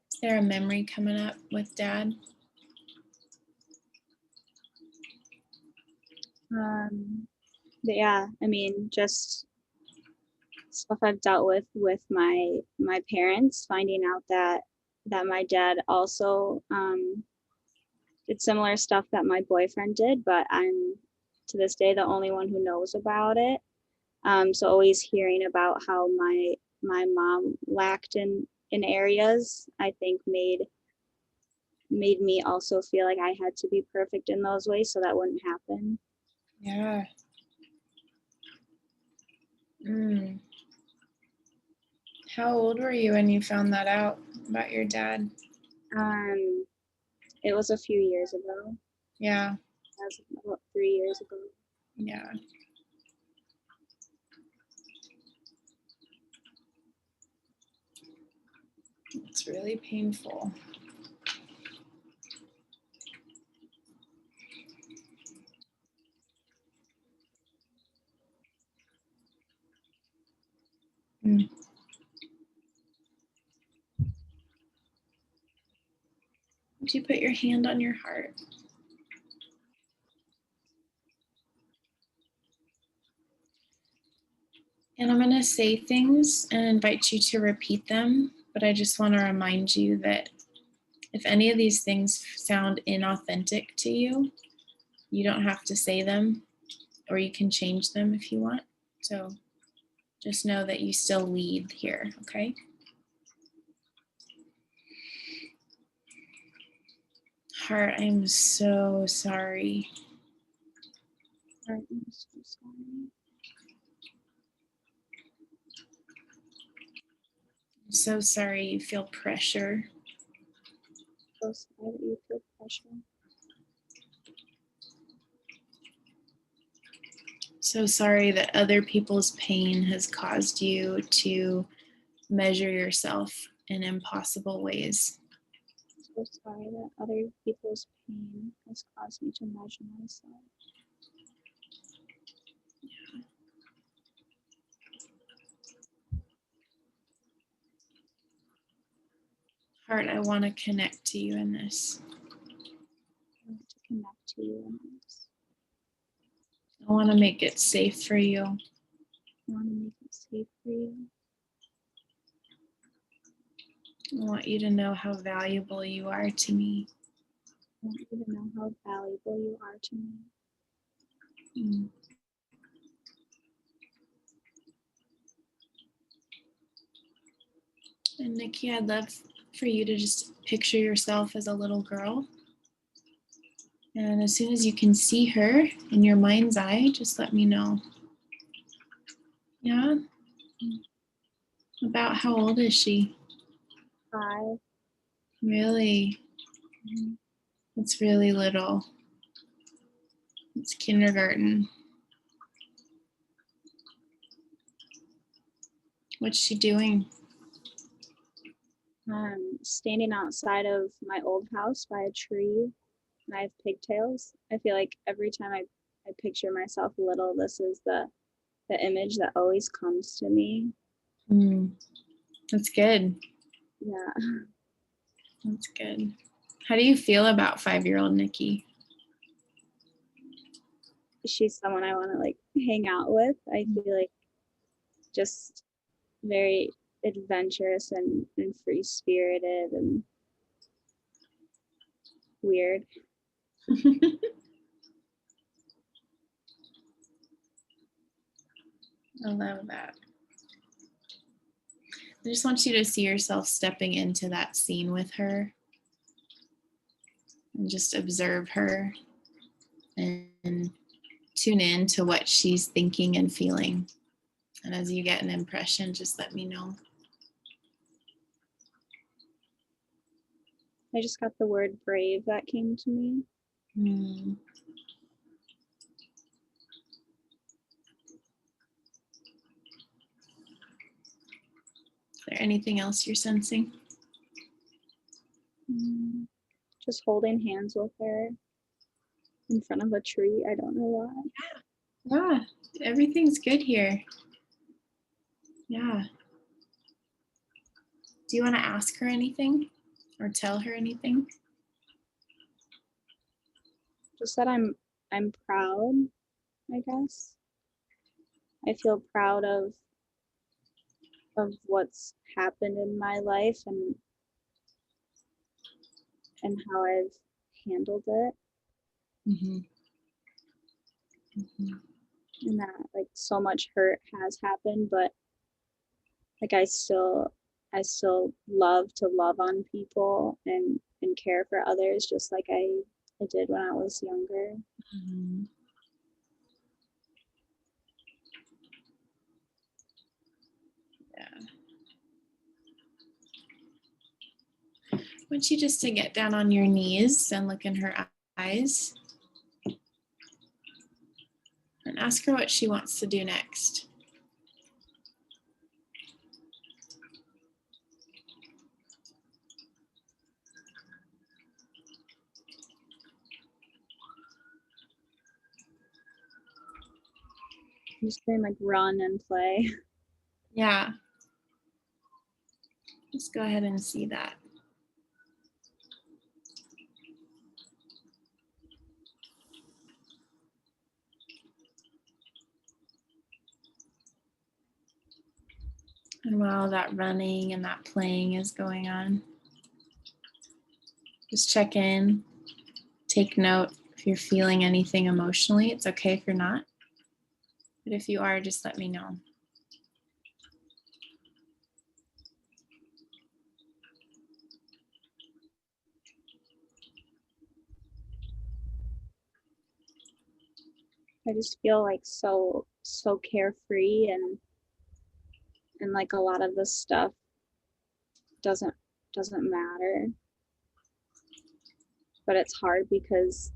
Is there a memory coming up with dad? Yeah, I mean, just stuff I've dealt with my parents, finding out that my dad also did similar stuff that my boyfriend did, but I'm to this day the only one who knows about it. So always hearing about how my mom lacked in areas, I think made me also feel like I had to be perfect in those ways so that wouldn't happen. Yeah. Mm. How old were you when you found that out about your dad? It was a few years ago. Yeah. That was about 3 years ago. Yeah. It's really painful. Mm. Would you put your hand on your heart? And I'm going to say things and invite you to repeat them, but I just want to remind you that if any of these things sound inauthentic to you, you don't have to say them, or you can change them if you want. So just know that you still lead here, okay? Heart, I'm so sorry. I'm so sorry. I'm so sorry you feel pressure. So sorry that you feel pressure. So sorry that other people's pain has caused you to measure yourself in impossible ways. So sorry that other people's pain has caused me to measure myself. Heart, I want to connect to you in this. I want to connect to you in this. I want to make it safe for you. I want to make it safe for you. I want you to know how valuable you are to me. I want you to know how valuable you are to me. Mm. And Nikki, I'd love for you to just picture yourself as a little girl. And as soon as you can see her in your mind's eye, just let me know. Yeah? About how old is she? 5. Really? Mhm. It's really little. It's kindergarten. What's she doing? Standing outside of my old house by a tree, and I have pigtails. I feel like every time I picture myself little, this is the image that always comes to me. That's good. Yeah. That's good. How do you feel about 5-year-old Nikki? She's someone I want to like hang out with. I feel like just very adventurous and free spirited and weird. I love that. I just want you to see yourself stepping into that scene with her and just observe her and tune in to what she's thinking and feeling. And as you get an impression, just let me know. I just got the word brave that came to me. Is there anything else you're sensing? Just holding hands with her in front of a tree. I don't know why. Yeah, everything's good here. Yeah. Do you want to ask her anything or tell her anything? Just that I'm proud, I guess. I feel proud of what's happened in my life and how I've handled it. Mm-hmm. And that like so much hurt has happened, but like I still love to love on people and care for others just like I did when I was younger. Mm-hmm. Yeah. I want you just to get down on your knees and look in her eyes and ask her what she wants to do next. I'm just gonna like run and play. Yeah. Just go ahead and see that. And while that running and that playing is going on, just check in, take note if you're feeling anything emotionally. It's okay if you're not. But if you are, just let me know. I just feel like so carefree and like a lot of this stuff doesn't matter. But it's hard because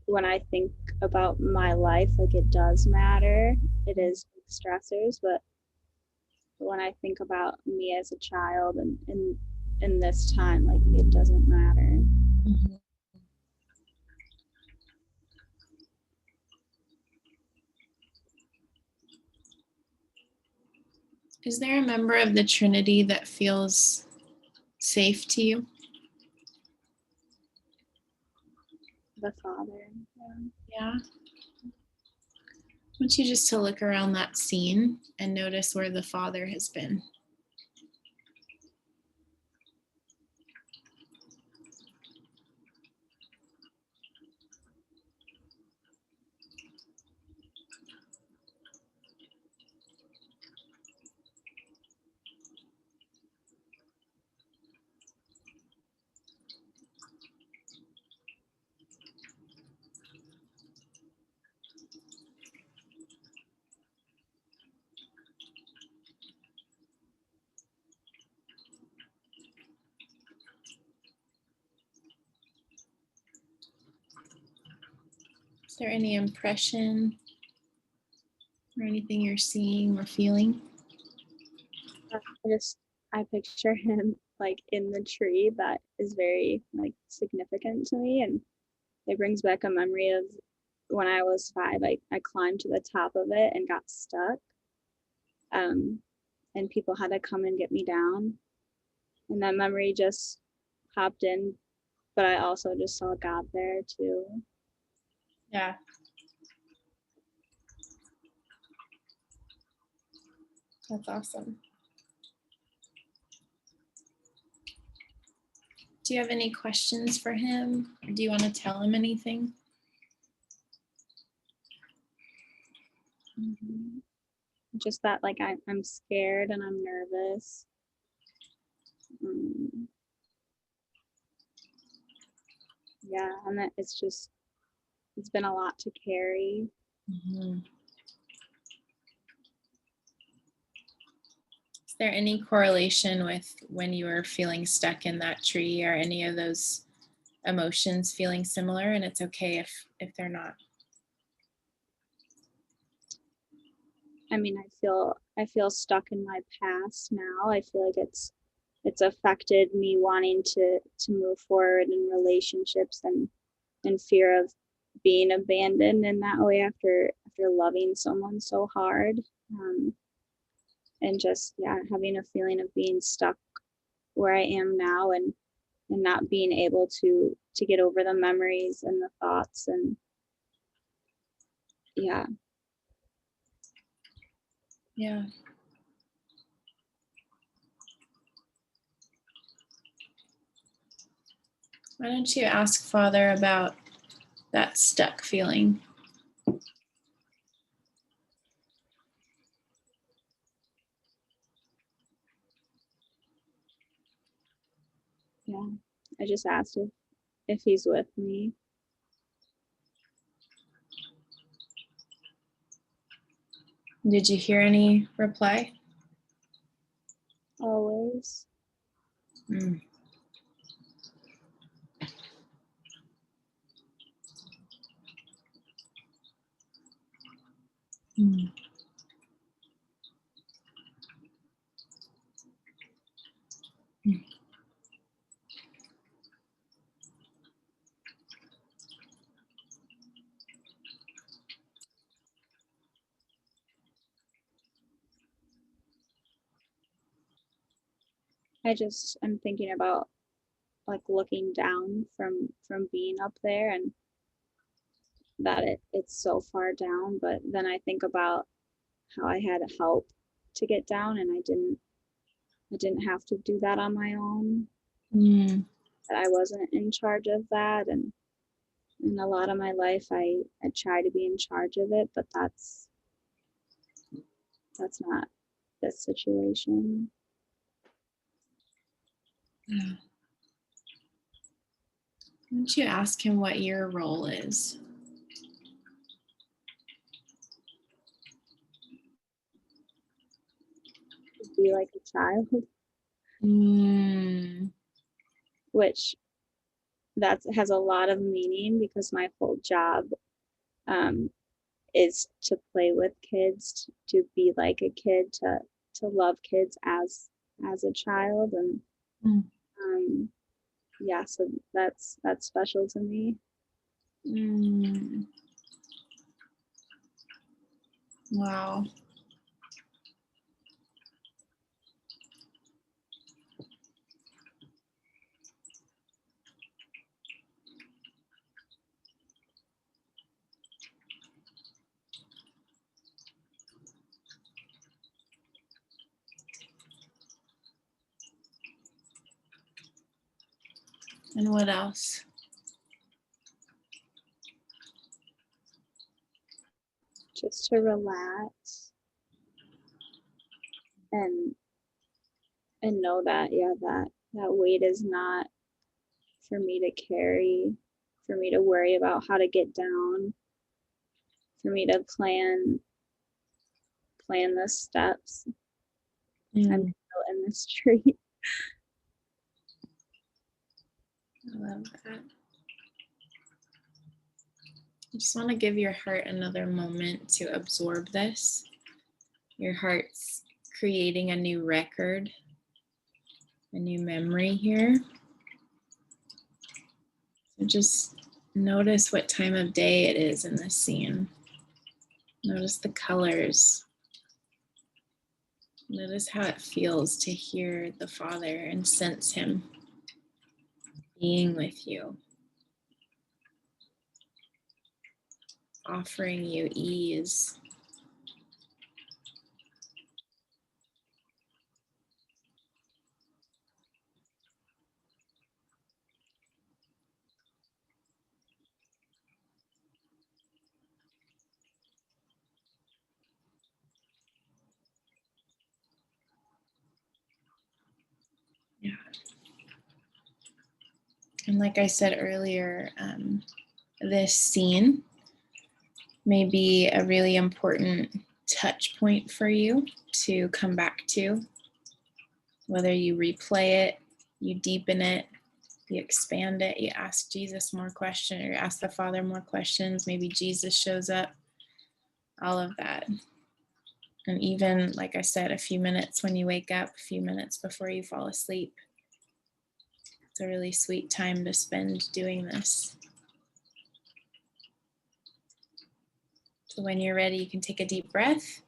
when I think about my life, like it does matter. It is stressors, but But when I think about me as a child and in this time, like it doesn't matter. Mhm. Is there a member of the Trinity that feels safe to you? The Father. Yeah. Yeah. I want you just to look around that scene and notice where the Father has been. Is there any impression or anything you're seeing or feeling? I picture him like in the tree. That is very like significant to me, and it brings back a memory of when I was 5. I climbed to the top of it and got stuck, and people had to come and get me down, and that memory just popped in. But I also just saw God there too. Yeah. That's awesome. Do you have any questions for him? Or do you want to tell him anything? Just that like I'm scared and I'm nervous. um, yeah, and that it's been a lot to carry. Mhm. Is there any correlation with when you were feeling stuck in that tree or any of those emotions feeling similar? And it's okay if they're not. I mean, I feel stuck in my past now. I feel like it's affected me wanting to move forward in relationships and fear of being abandoned in that way after loving someone so hard. And just yeah, having a feeling of being stuck where I am now and not being able to get over the memories and the thoughts. And yeah. Yeah. Why don't you ask Father about that stuck feeling? Yeah, I just asked if he's with me. Did you hear any reply? Always. Mm. Mm. Mm. I'm thinking about like looking down from being up there, and that it's so far down. But then I think about how I had help to get down, and I didn't have to do that on my own. Mm. That I wasn't in charge of that. And in a lot of my life I try to be in charge of it, but that's not this situation. Yeah. Why don't you ask him what your role is? To be like a child, Mm. which that has a lot of meaning because my whole job um, is to play with kids, to be like a kid, to love kids as a child, and Mm. yeah, so that's special to me. Mm. Wow. And what else? Just to relax and know that, yeah, that weight is not for me to carry, for me to worry about how to get down, for me to plan the steps. I'm Mm. still in this tree. I love that. I just want to give your heart another moment to absorb this. Your heart's creating a new record, a new memory here. So just notice what time of day it is in this scene. Notice the colors. Notice how it feels to hear the Father and sense Him being with you, offering you ease. Yeah. And like I said earlier, this scene may be a really important touch point for you to come back to. Whether you replay it, you deepen it, you expand it, you ask Jesus more questions, or you ask the Father more questions, maybe Jesus shows up, all of that. And even, like I said, a few minutes when you wake up, a few minutes before you fall asleep. It's a really sweet time to spend doing this. So when you're ready, you can take a deep breath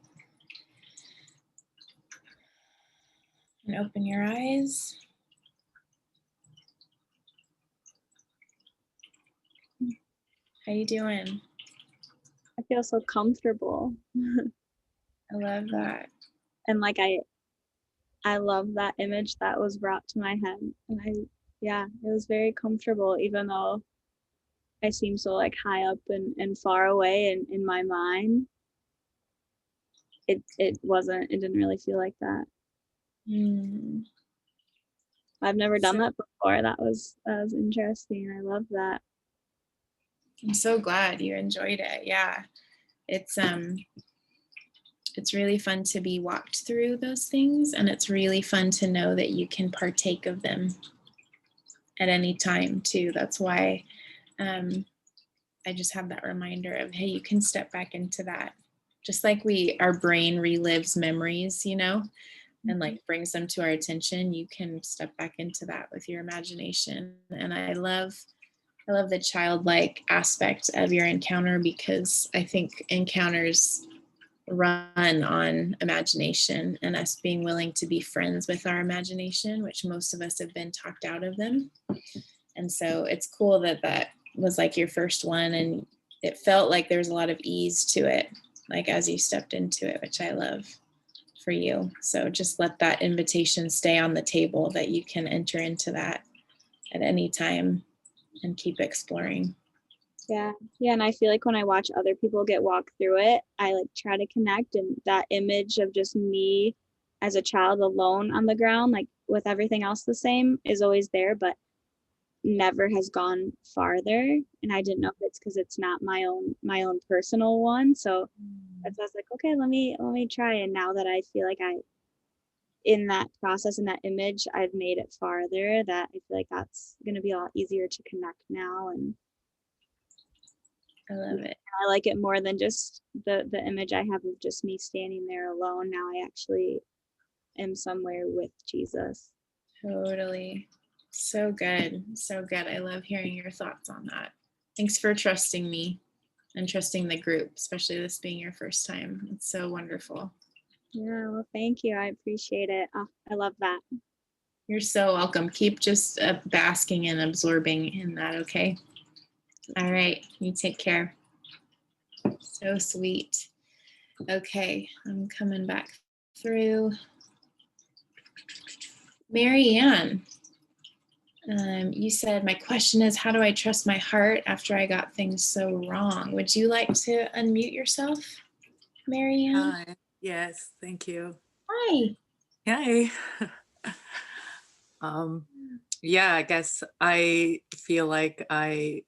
and open your eyes. How you doing? I feel so comfortable. I love that. And like I love that image that was brought to my head. And yeah, it was very comfortable, even though I seem so like high up and far away in my mind. It didn't really feel like that. Mm. I've never done So- that before. That was interesting. I love that. I'm so glad you enjoyed it. Yeah. It's really fun to be walked through those things, and it's really fun to know that you can partake of them at any time too. That's why I just have that reminder of, hey, you can step back into that. Just like our brain relives memories, and like brings them to our attention, you can step back into that with your imagination. And I love the childlike aspect of your encounter, because I think encounters run on imagination and us being willing to be friends with our imagination, which most of us have been talked out of them. And so it's cool that was like your first one, and it felt like there was a lot of ease to it, like as you stepped into it, which I love for you. So just let that invitation stay on the table, that you can enter into that at any time and keep exploring. Yeah. And I feel like when I watch other people get walked through it, I like try to connect, and that image of just me as a child alone on the ground, like with everything else the same, is always there, but never has gone farther. And I didn't know if it's because it's not my own personal one. So I was like, okay, let me try. And now that I feel like in that process, in that image, I've made it farther, that I feel like that's going to be a lot easier to connect now. And I love it. I like it more than just the image I have of just me standing there alone. Now I actually am somewhere with Jesus. Totally. So good. So good. I love hearing your thoughts on that. Thanks for trusting me and trusting the group, especially this being your first time. It's so wonderful. Yeah, well, thank you. I appreciate it. Oh, I love that. You're so welcome. Keep just basking and absorbing in that, okay? All right. You take care. So sweet. Okay. I'm coming back through. Mary Ann, you said, my question is, how do I trust my heart after I got things so wrong? Would you like to unmute yourself, Mary Ann? Hi. Yes, thank you. Hi. Hi. Yeah, I guess I feel like I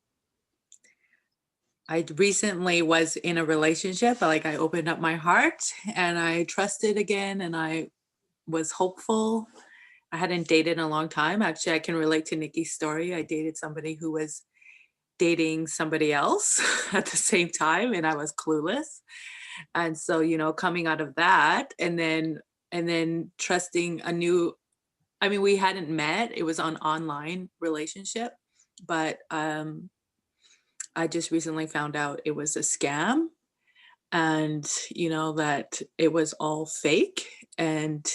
recently was in a relationship, like I opened up my heart and I trusted again and I was hopeful. I hadn't dated in a long time. Actually, I can relate to Nikki's story. I dated somebody who was dating somebody else at the same time and I was clueless. And so, coming out of that and then trusting a new, I mean, we hadn't met. It was an online relationship, but I just recently found out it was a scam and, that it was all fake. And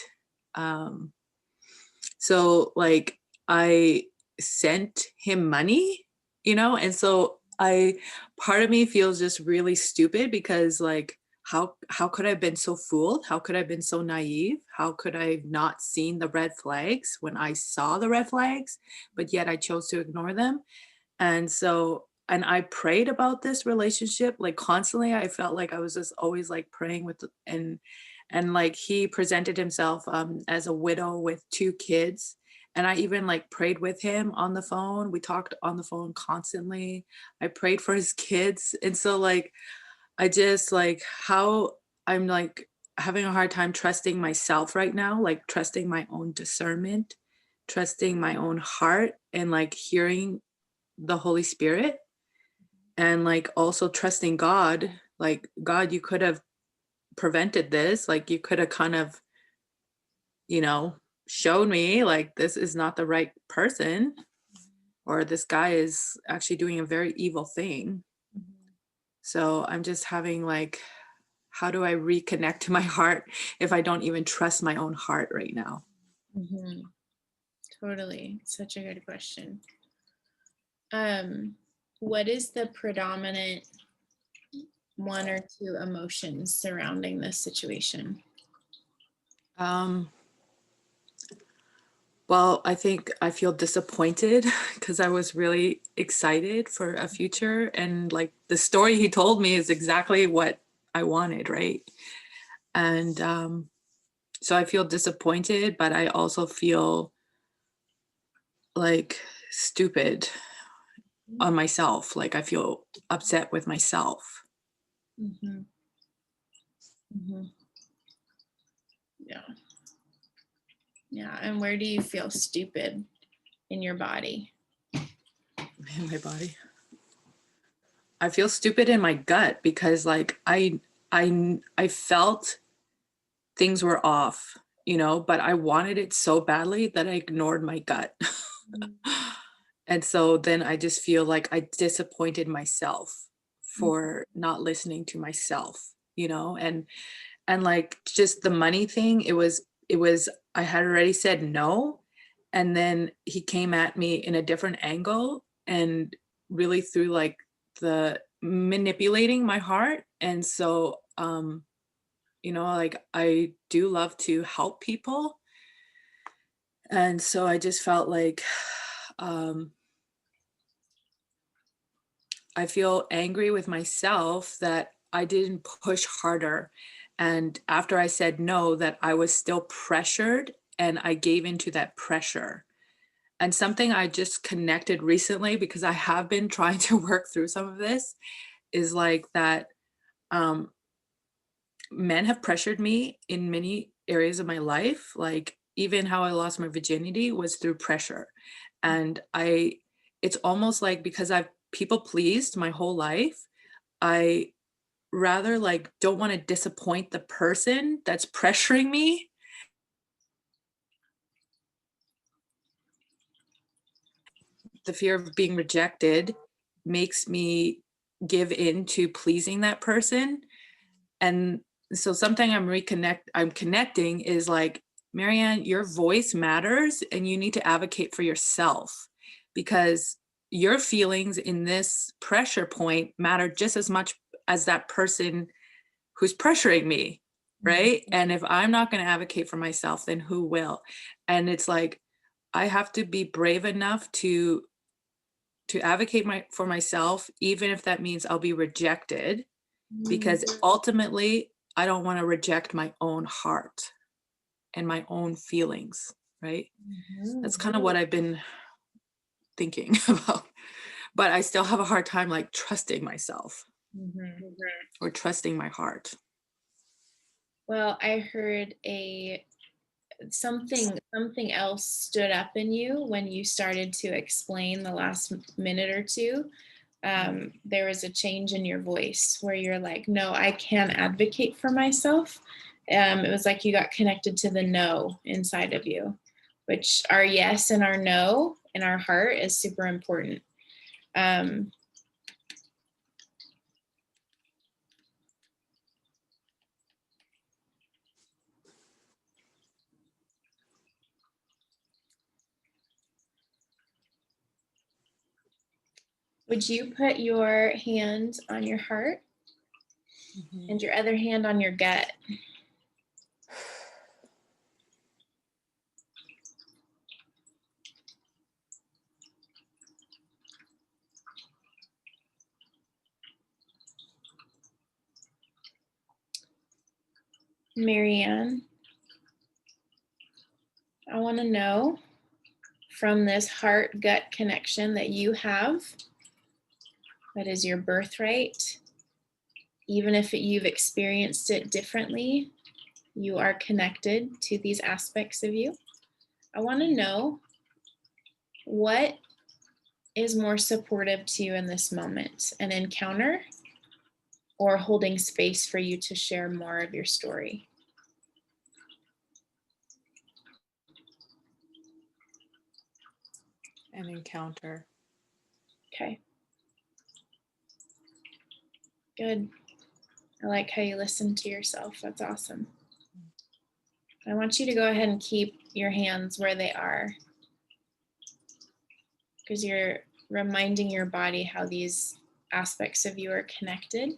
so, like, I sent him money, and so part of me feels just really stupid because, like, how could I have been so fooled? How could I have been so naive? How could I have not seen the red flags when I saw the red flags, but yet I chose to ignore them? And so, and I prayed about this relationship like constantly. I felt like I was just always like praying and like he presented himself as a widow with 2 kids. And I even like prayed with him on the phone. We talked on the phone constantly. I prayed for his kids. And so like I just like how I'm like having a hard time trusting myself right now, like trusting my own discernment, trusting my own heart, and like hearing the Holy Spirit, and like also trusting God. Like, God, you could have prevented this. Like, you could have kind of, showed me like this is not the right person, or this guy is actually doing a very evil thing. So I'm just having like, how do I reconnect to my heart if I don't even trust my own heart right now? Mhm. Totally. Such a good question. What is the predominant 1 or 2 emotions surrounding this situation? Well, I think I feel disappointed because I was really excited for a future, and like the story he told me is exactly what I wanted, right? And so I feel disappointed, but I also feel like stupid on myself. Like, I feel upset with myself. Mhm. Mhm. Yeah. Yeah. And where do you feel stupid in your body? In my body, I feel stupid in my gut because like I felt things were off, but I wanted it so badly that I ignored my gut. And so then I just feel like I disappointed myself for not listening to myself, and like just the money thing, it was I had already said no, and then he came at me in a different angle and really through like the manipulating my heart. And so like I do love to help people. And so I just felt like um I feel angry with myself that I didn't push harder. And after I said no, that I was still pressured and I gave into that pressure. And something I just connected recently, because I have been trying to work through some of this, is like that um, men have pressured me in many areas of my life. Like, even how I lost my virginity was through pressure. And it's almost like because I've people pleased my whole life, I rather like don't want to disappoint the person that's pressuring me. the fear of being rejected makes me give in to pleasing that person. And so something I'm connecting is like, Marianne, your voice matters and you need to advocate for yourself, because your feelings in this pressure point matter just as much as that person who's pressuring me, right? And if I'm not going to advocate for myself, then who will? And it's like, I have to be brave enough to advocate for myself, even if that means I'll be rejected, because ultimately I don't want to reject my own heart and my own feelings, right? That's kind of what I've been thinking about, but I still have a hard time like trusting myself or trusting my heart. Well, I heard something else stood up in you when you started to explain the last minute or two. There was a change in your voice where you're like, no, I can advocate for myself. It was like you got connected to the no inside of you, which our yes and our no in our heart is super important. Would you put your hand on your heart and your other hand on your gut? Marianne, I want to know from this heart-gut connection that you have, that is your birthright, even if you've experienced it differently, you are connected to these aspects of you. I want to know what is more supportive to you in this moment, an encounter or holding space for you to share more of your story. An encounter. Okay. Good. I like how you listen to yourself. That's awesome. I want you to go ahead and keep your hands where they are, because you're reminding your body how these aspects of you are connected.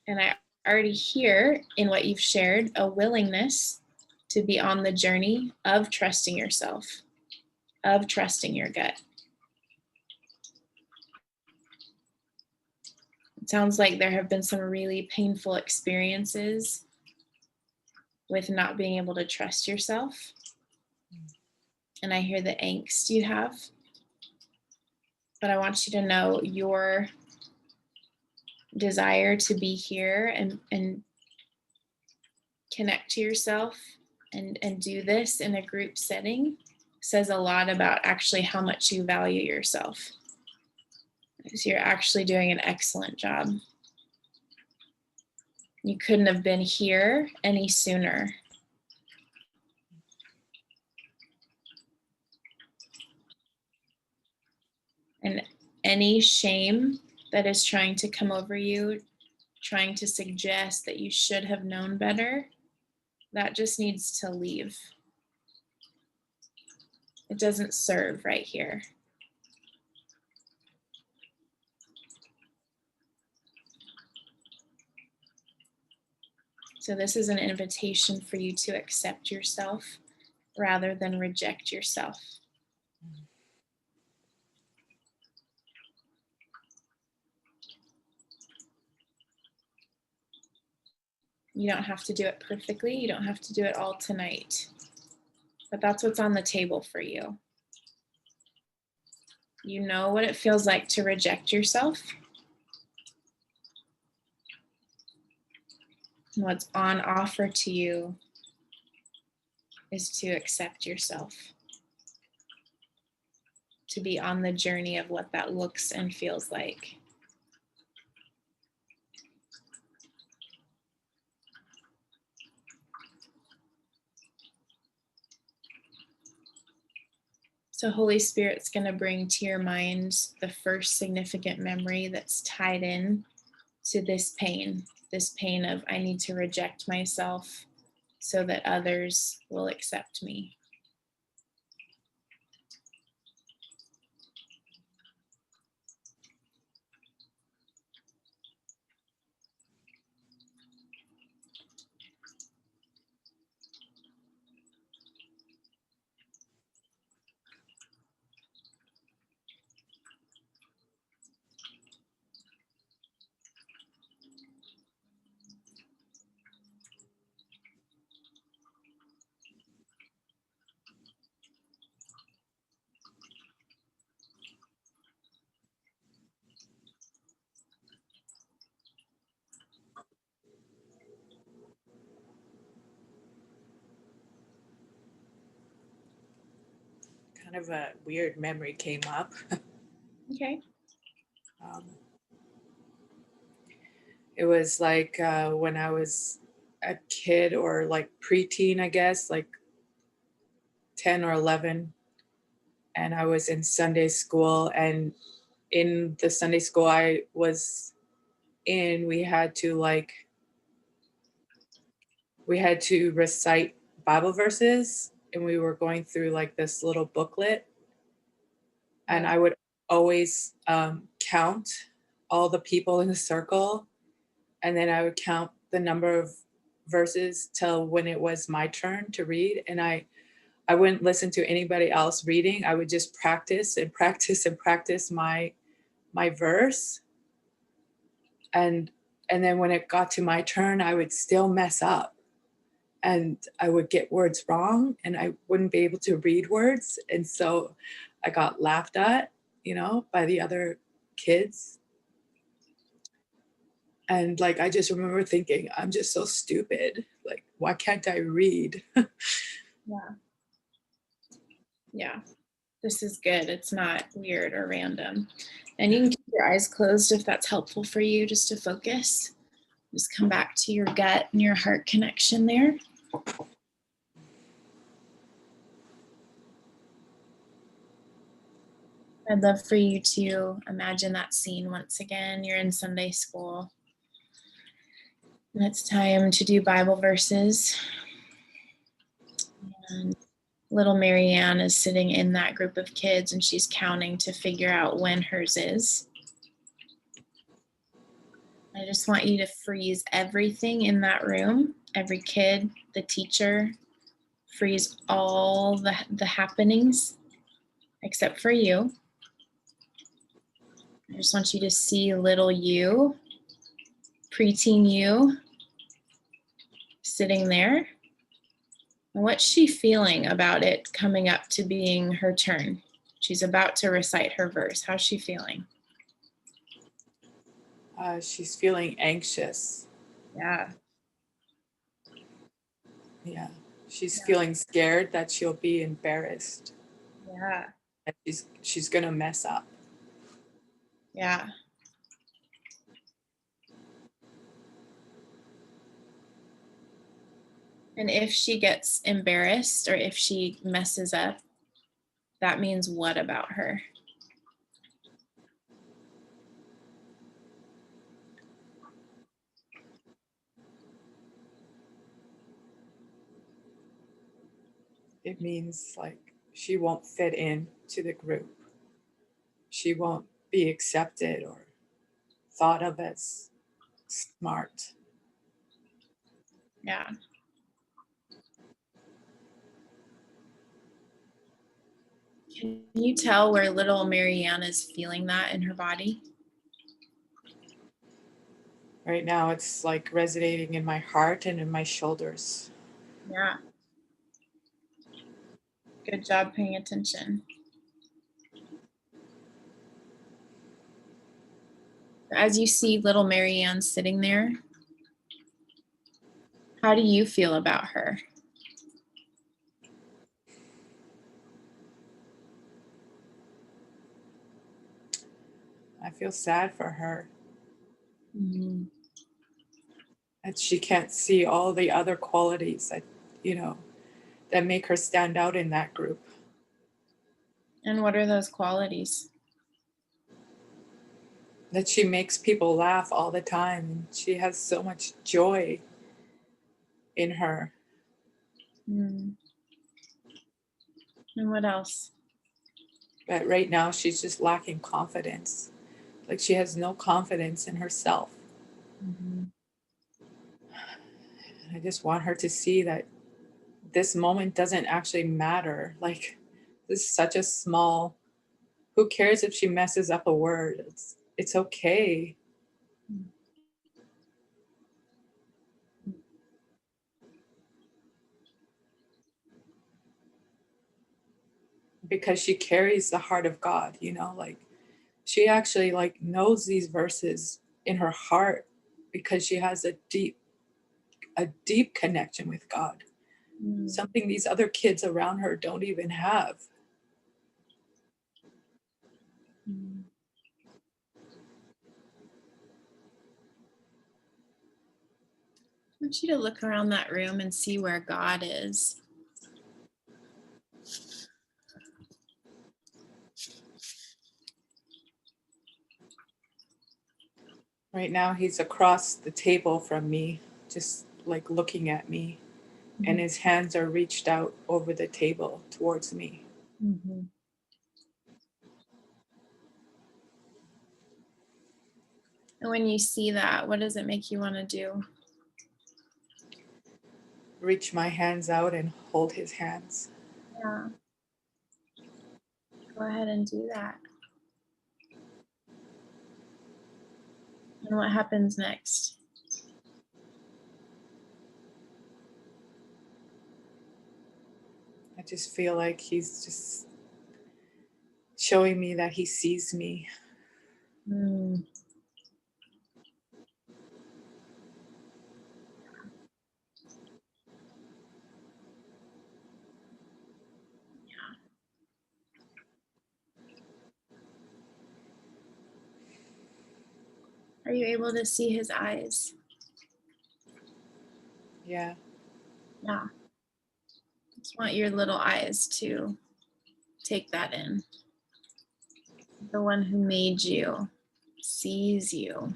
And I already hear in what you've shared a willingness to be on the journey of trusting yourself, of trusting your gut. It sounds like there have been some really painful experiences with not being able to trust yourself. And I hear the angst you have. But I want you to know your desire to be here and connect to yourself and do this in a group setting says a lot about actually how much you value yourself. Because you're actually doing an excellent job. You couldn't have been here any sooner. And any shame that is trying to come over you, trying to suggest that you should have known better, that just needs to leave. It doesn't serve right here. So this is an invitation for you to accept yourself rather than reject yourself. You don't have to do it perfectly. You don't have to do it all tonight. But that's what's on the table for you. You know what it feels like to reject yourself. And what's on offer to you is to accept yourself. To be on the journey of what that looks and feels like. So Holy Spirit's going to bring to your mind the first significant memory that's tied in to this pain of I need to reject myself so that others will accept me. Kind of a weird memory came up. Okay. Um, it was like when I was a kid or like preteen, I guess, like 10 or 11. And I was in Sunday school. And in the Sunday school I was in, we had to recite Bible verses. And we were going through like this little booklet. And I would always count all the people in the circle. And then I would count the number of verses till when it was my turn to read. And I wouldn't listen to anybody else reading. I would just practice and practice and practice my verse. And then when it got to my turn, I would still mess up. And I would get words wrong and I wouldn't be able to read words. And so I got laughed at, by the other kids. And like, I just remember thinking, I'm just so stupid. Like, why can't I read? Yeah. Yeah. This is good. It's not weird or random. And you can keep your eyes closed if that's helpful for you, just to focus. Just come back to your gut and your heart connection there. I'd love for you to imagine that scene once again. You're in Sunday school. And it's time to do Bible verses. And little Marianne is sitting in that group of kids and she's counting to figure out when hers is. I just want you to freeze everything in that room, every kid, the teacher, freeze all the happenings except for you. I just want you to see little you, preteen you, sitting there. And what's she feeling about it coming up to being her turn? She's about to recite her verse. How's she feeling? She's feeling anxious. Yeah. Yeah. She's feeling scared that she'll be embarrassed. Yeah. That she's gonna mess up. Yeah. And if she gets embarrassed or if she messes up, that means what about her? It means like she won't fit in to the group. She won't be accepted or thought of as smart. Yeah. Can you tell where little Marianne is feeling that in her body? Right now it's like resonating in my heart and in my shoulders. Yeah. Good job paying attention. As you see little Marianne sitting there, how do you feel about her? I feel sad for her. Mm-hmm. That she can't see all the other qualities that, that make her stand out in that group. And what are those qualities? That she makes people laugh all the time. And she has so much joy in her. Mm. And what else? But right now she's just lacking confidence. Like she has no confidence in herself. Mhm. I just want her to see that this moment doesn't actually matter. Like this is such a small, who cares if she messes up a word? It's okay. Because she carries the heart of God, you know, like she actually like knows these verses in her heart because she has a deep connection with God. Mm. Something these other kids around her don't even have. Mm. I want you to look around that room and see where God is. Right now he's across the table from me, just like looking at me, and his hands are reached out over the table towards me. Mm-hmm. And when you see that, what does it make you want to do? Reach my hands out and hold his hands. Yeah. Go ahead and do that. And what happens next? I just feel like he's just showing me that he sees me. Mm. Are you able to see his eyes? Yeah. Yeah. Just want your little eyes to take that in. The one who made you sees you.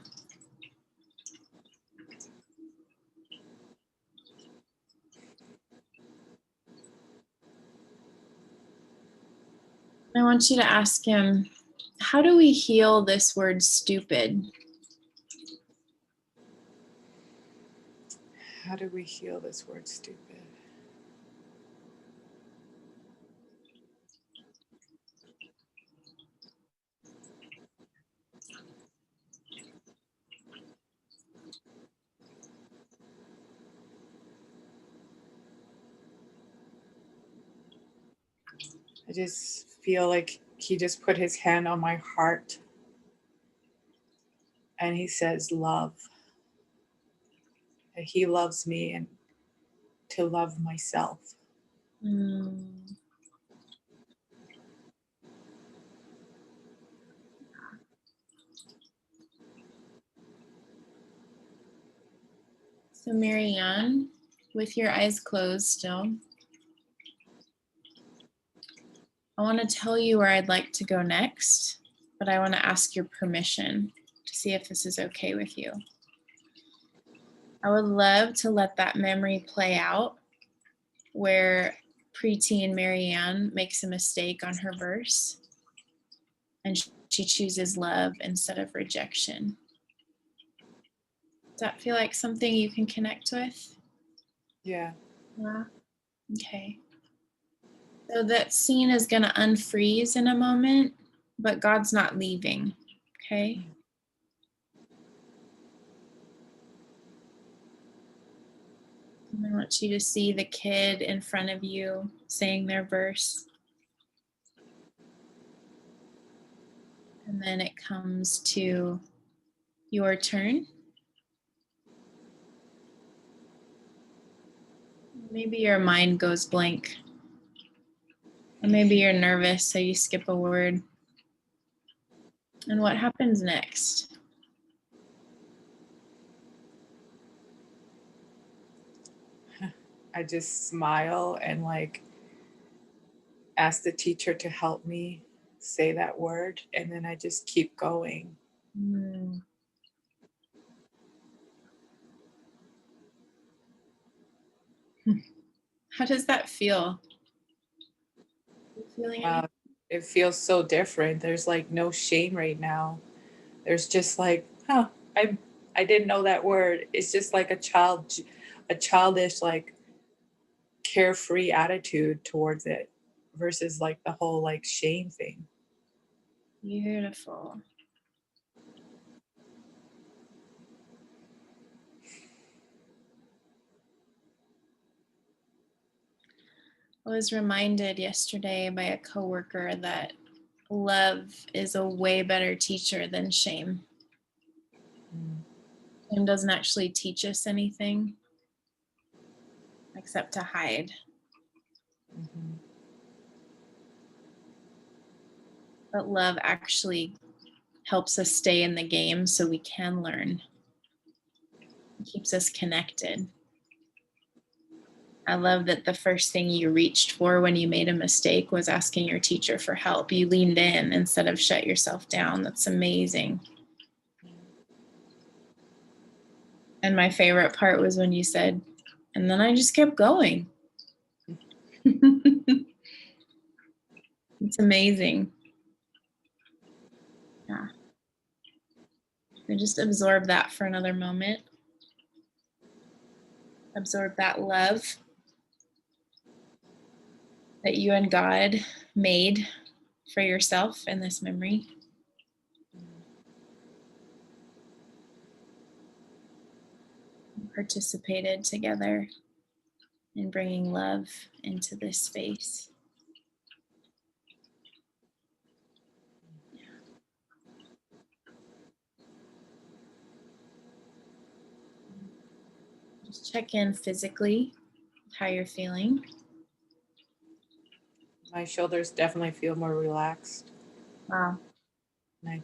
I want you to ask him, how do we heal this word stupid? How do we heal this word stupid? I just feel like he just put his hand on my heart and he says, love. That he loves me and to love myself. Mm. So, Marianne, with your eyes closed still, I want to tell you where I'd like to go next, but I want to ask your permission to see if this is okay with you. I would love to let that memory play out where preteen Marianne makes a mistake on her verse and she chooses love instead of rejection. Does that feel like something you can connect with? Yeah. Yeah. Okay. So that scene is going to unfreeze in a moment, but God's not leaving. Okay. And I want you to see the kid in front of you saying their verse. And then it comes to your turn. Maybe your mind goes blank. Or maybe you're nervous, so you skip a word. And what happens next? I just smile and like ask the teacher to help me say that word, and then I just keep going. Mm. How does that feel? You feeling any- It feels so different. There's like no shame right now. There's just like, huh, I didn't know that word. It's just like a childish, like carefree attitude towards it versus like the whole like shame thing. Beautiful. I was reminded yesterday by a coworker that love is a way better teacher than shame. Mm. Shame doesn't actually teach us anything except to hide. Mhm. But love actually helps us stay in the game so we can learn. It keeps us connected. I love that the first thing you reached for when you made a mistake was asking your teacher for help. You leaned in instead of shut yourself down. That's amazing. And my favorite part was when you said, and then I just kept going. It's amazing. Yeah. And just absorb that for another moment. Absorb that love that you and God made for yourself in this memory. Participated together in bringing love into this space. Just check in physically, how you're feeling. My shoulders definitely feel more relaxed. Wow. And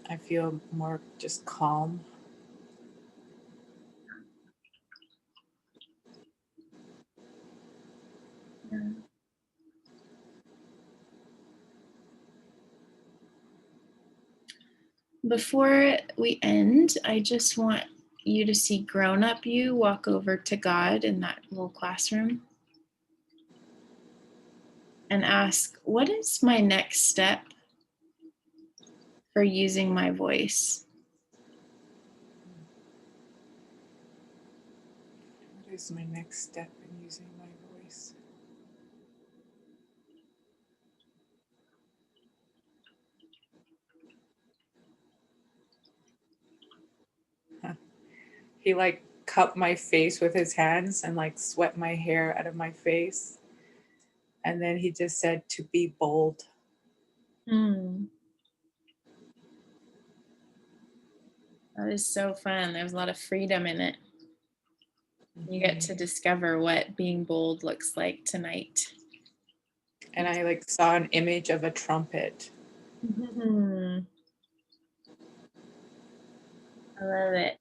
I feel more just calm. Yeah. Before we end, I just want you to see grown up you walk over to God in that little classroom and ask, what is my next step for using my voice? What is my next step in using my voice? Huh. He like cupped my face with his hands and like swept my hair out of my face. And then he just said to be bold. Hmm. That is so fun. There's a lot of freedom in it. You get to discover what being bold looks like tonight. And I like saw an image of a trumpet. I love it.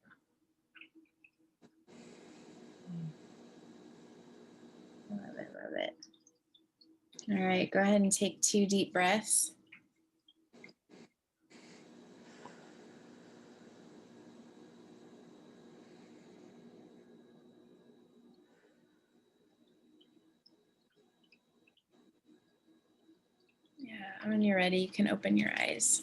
Love it, love it. All right, go ahead and take 2 deep breaths. Yeah, when you're ready, you can open your eyes.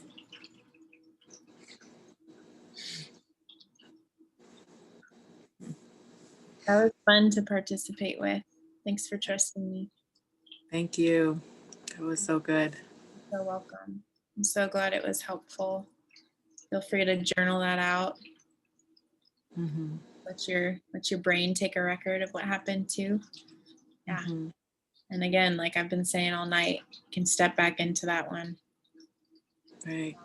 That was fun to participate with. Thanks for trusting me. Thank you. That was so good. You're so welcome. I'm so glad it was helpful. Feel free to journal that out. Mm-hmm. Let your brain take a record of what happened too. Yeah. Mm-hmm. And again, like I've been saying all night, you can step back into that one. Right.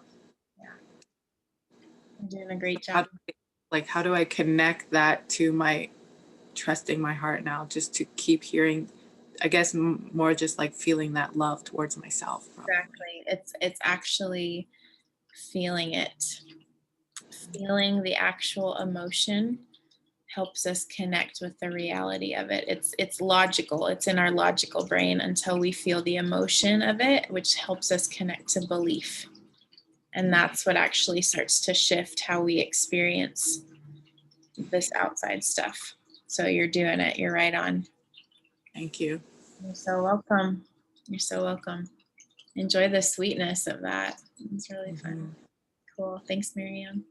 You're doing a great How job. how do I connect that to my trusting my heart now, just to keep hearing, I guess more just like feeling that love towards myself. Probably. Exactly. It's actually feeling it. Feeling the actual emotion helps us connect with the reality of it. It's logical. It's in our logical brain until we feel the emotion of it, which helps us connect to belief. And that's what actually starts to shift how we experience this outside stuff. So you're doing it. You're right on. Thank you. You're so welcome. You're so welcome. Enjoy the sweetness of that. It's really fun. Cool. Thanks, Miriam.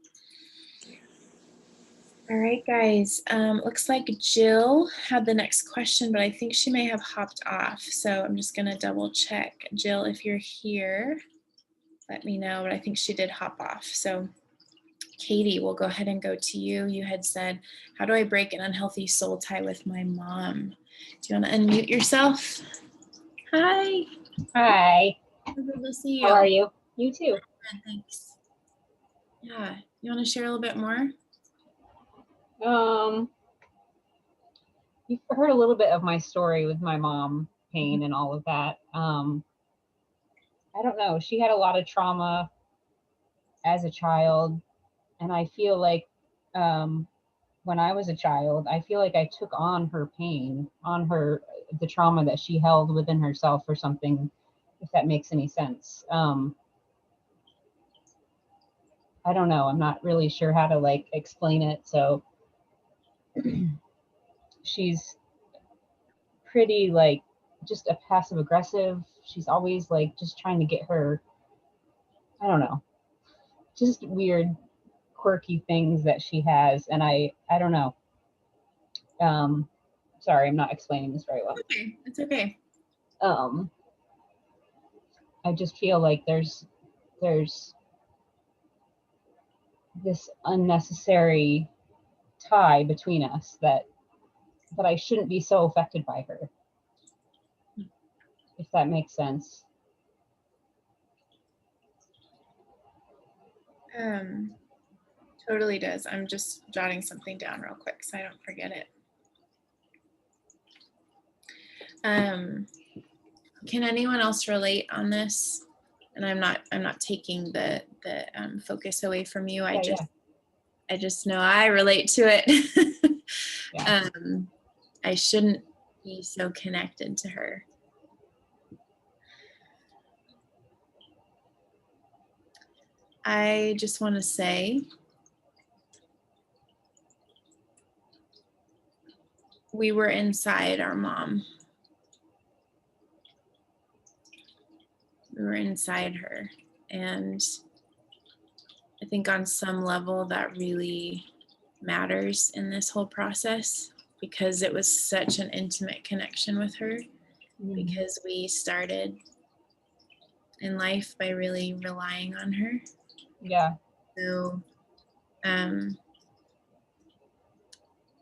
All right, guys. Looks like Jill had the next question, but I think she may have hopped off. So I'm just going to double check. Jill, if you're here, let me know. But I think she did hop off. So Katie, we'll go ahead and go to you. You had said, how do I break an unhealthy soul tie with my mom? Do you want to unmute yourself? Hi. Hi, Good to see you. how are you? You too. Good, thanks. Yeah. You want to share a little bit more? You've heard a little bit of my story with my mom, pain and all of that. I don't know. She had a lot of trauma as a child, and I feel like when I was a child, I feel like I took on her pain, on her the trauma that she held within herself or something, if that makes any sense. I don't know. I'm not really sure how to like explain it. So she's pretty like just a passive aggressive. She's always like just trying to get her, I don't know, just weird, quirky things that she has. And I don't know. Sorry, I'm not explaining this very well. Okay, it's okay. I just feel like there's this unnecessary tie between us that I shouldn't be so affected by her, if that makes sense. Totally does. I'm just jotting something down real quick so I don't forget it. Can anyone else relate on this? And I'm not taking the focus away from you. I just know I relate to it. Yeah. I shouldn't be so connected to her. I just want to say we were inside our mom. We were inside her. And I think on some level that really matters in this whole process because it was such an intimate connection with her because we started in life by really relying on her. Yeah. So,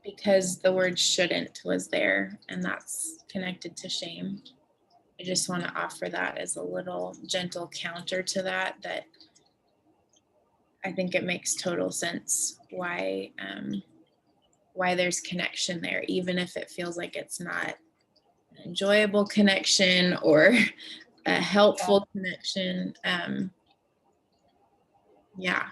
because the word shouldn't was there and that's connected to shame. I just want to offer that as a little gentle counter to that I think it makes total sense why there's connection there, even if it feels like it's not an enjoyable connection or a helpful connection. Yeah.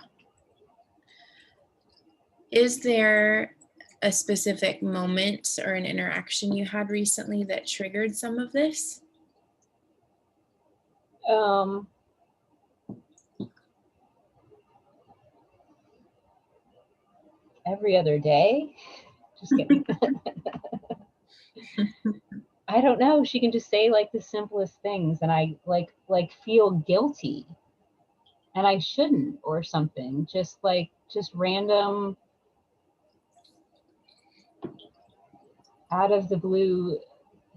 Is there a specific moment or an interaction you had recently that triggered some of this? Every other day. Just kidding. I don't know. She can just say like the simplest things and I like feel guilty. And I shouldn't or something. Just random out of the blue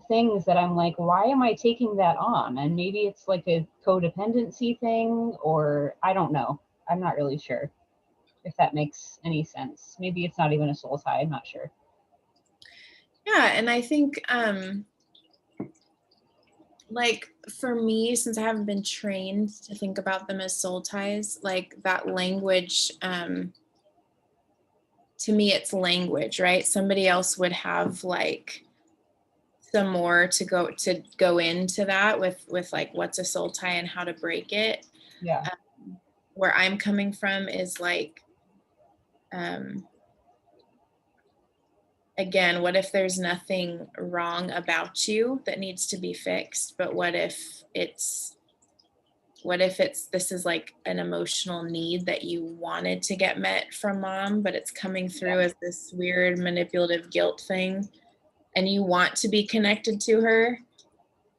things that I'm like, why am I taking that on? And maybe it's like a codependency thing or I don't know. I'm not really sure if that makes any sense. Maybe it's not even a soul tie. I'm not sure. Yeah, and I think like for me, since I haven't been trained to think about them as soul ties, like that language, to me it's language, right? Somebody else would have like some more to go into that with like what's a soul tie and how to break it. Yeah. Where I'm coming from is like again, what if there's nothing wrong about you that needs to be fixed, but what if it's this is like an emotional need that you wanted to get met from mom, but it's coming through as this weird manipulative guilt thing, and you want to be connected to her.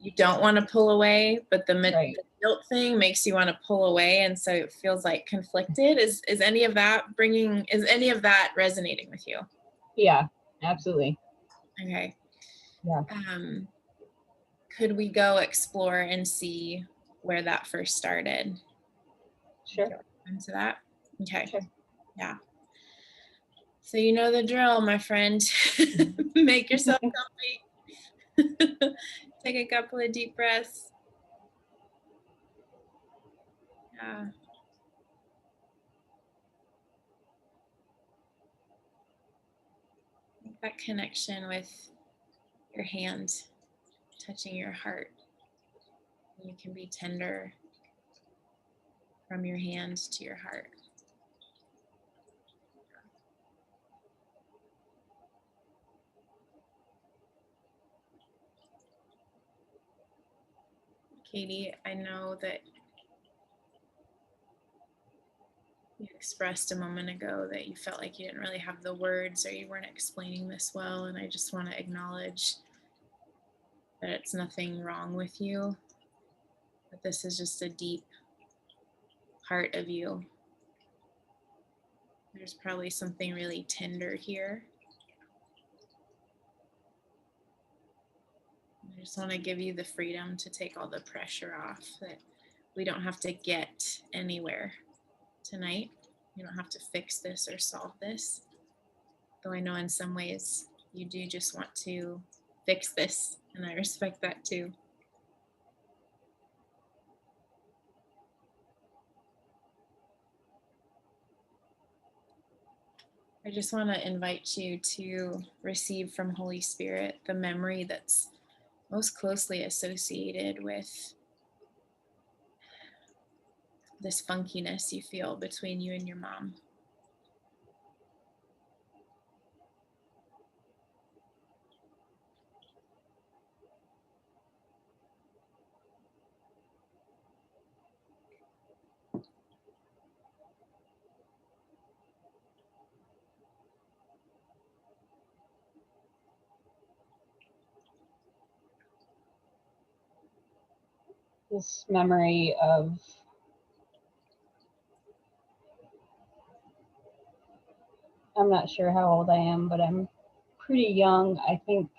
You don't want to pull away, but the guilt thing makes you want to pull away, and so it feels like conflicted. Is any of that resonating with you? Yeah, absolutely. Okay. Yeah. Could we go explore and see where that first started? Sure. Into that? Okay. Sure. Yeah. So you know the drill, my friend. Make yourself comfy. Take a couple of deep breaths. Yeah. Make that connection with your hand touching your heart. You can be tender from your hand to your heart. Katie, I know that you expressed a moment ago that you felt like you didn't really have the words or you weren't explaining this well, and I just want to acknowledge that it's nothing wrong with you, that this is just a deep part of you. There's probably something really tender here. I just want to give you the freedom to take all the pressure off, that we don't have to get anywhere tonight. You don't have to fix this or solve this. Though I know in some ways you do just want to fix this, and I respect that too. I just want to invite you to receive from Holy Spirit the memory that's most closely associated with this funkiness you feel between you and your mom. This memory of I'm not sure how old I am, but I'm pretty young. I think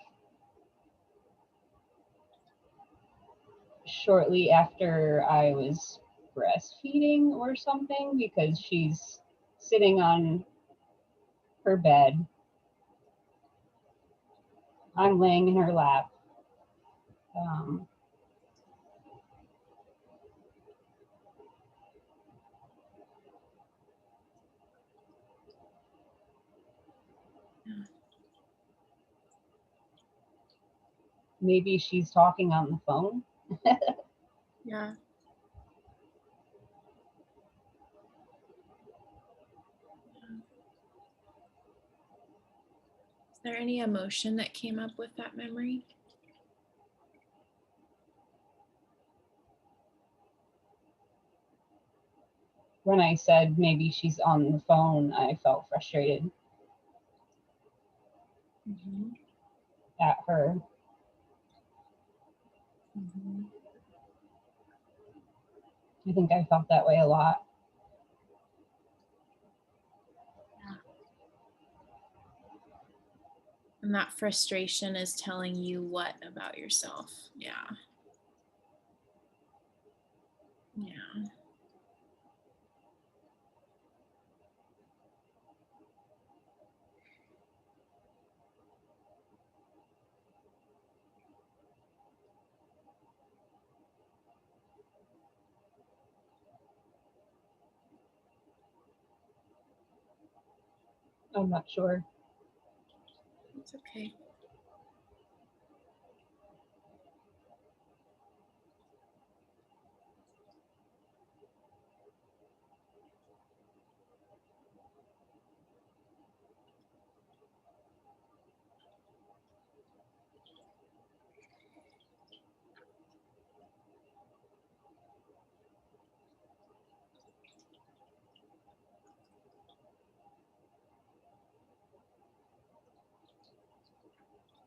shortly after I was breastfeeding or something, because she's sitting on her bed. I'm laying in her lap. Maybe she's talking on the phone. Yeah. Is there any emotion that came up with that memory? When I said maybe she's on the phone, I felt frustrated at her. I think I felt that way a lot. And that frustration is telling you what about yourself? Yeah. Yeah. I'm not sure. It's okay.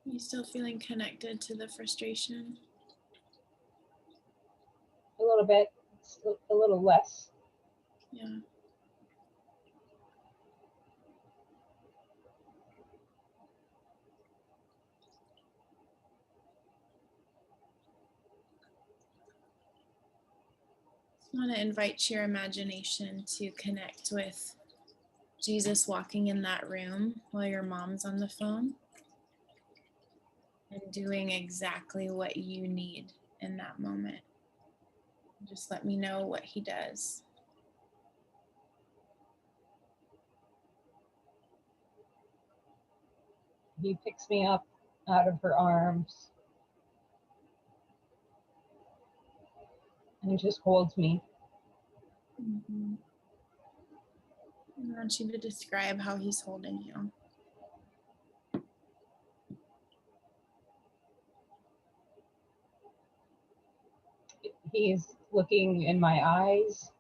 You still feeling connected to the frustration? A little bit, a little less. Yeah. Just want to invite your imagination to connect with Jesus walking in that room while your mom's on the phone and doing exactly what you need in that moment. Just let me know what he does. He picks me up out of her arms and just holds me. Mm-hmm. I want you to describe how he's holding you. He's looking in my eyes.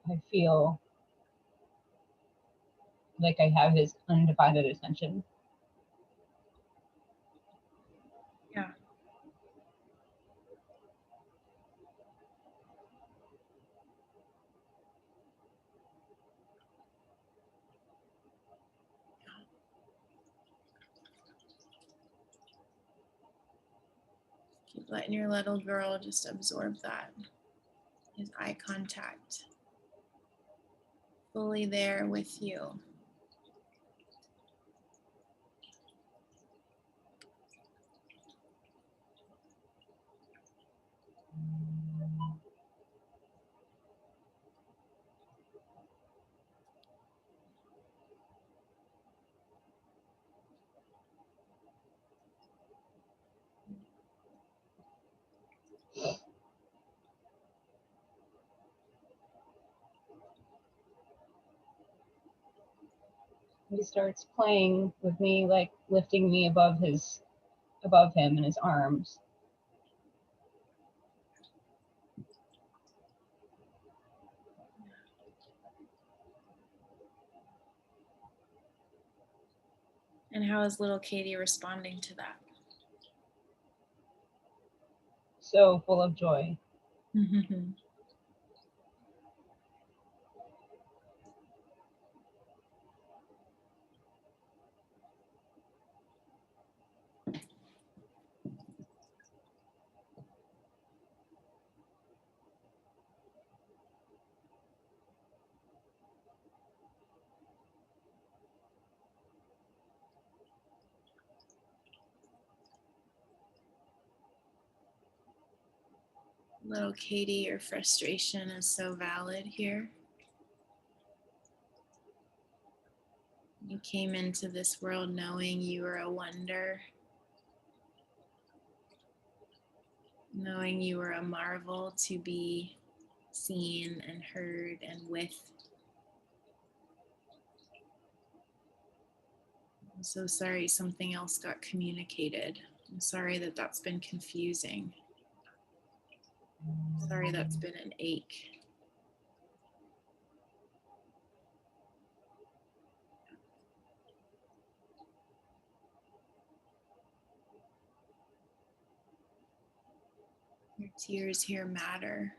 I feel like I have his undivided attention. Yeah. Keep letting your little girl just absorb that. His eye contact. Fully there with you. He starts playing with me, like lifting me above him in his arms. And how is little Katie responding to that? So full of joy. Little Katie, your frustration is so valid here. You came into this world knowing you were a wonder, knowing you were a marvel to be seen and heard and with. I'm so sorry something else got communicated. I'm sorry that that's been confusing. Sorry that's been an ache. Your tears here matter.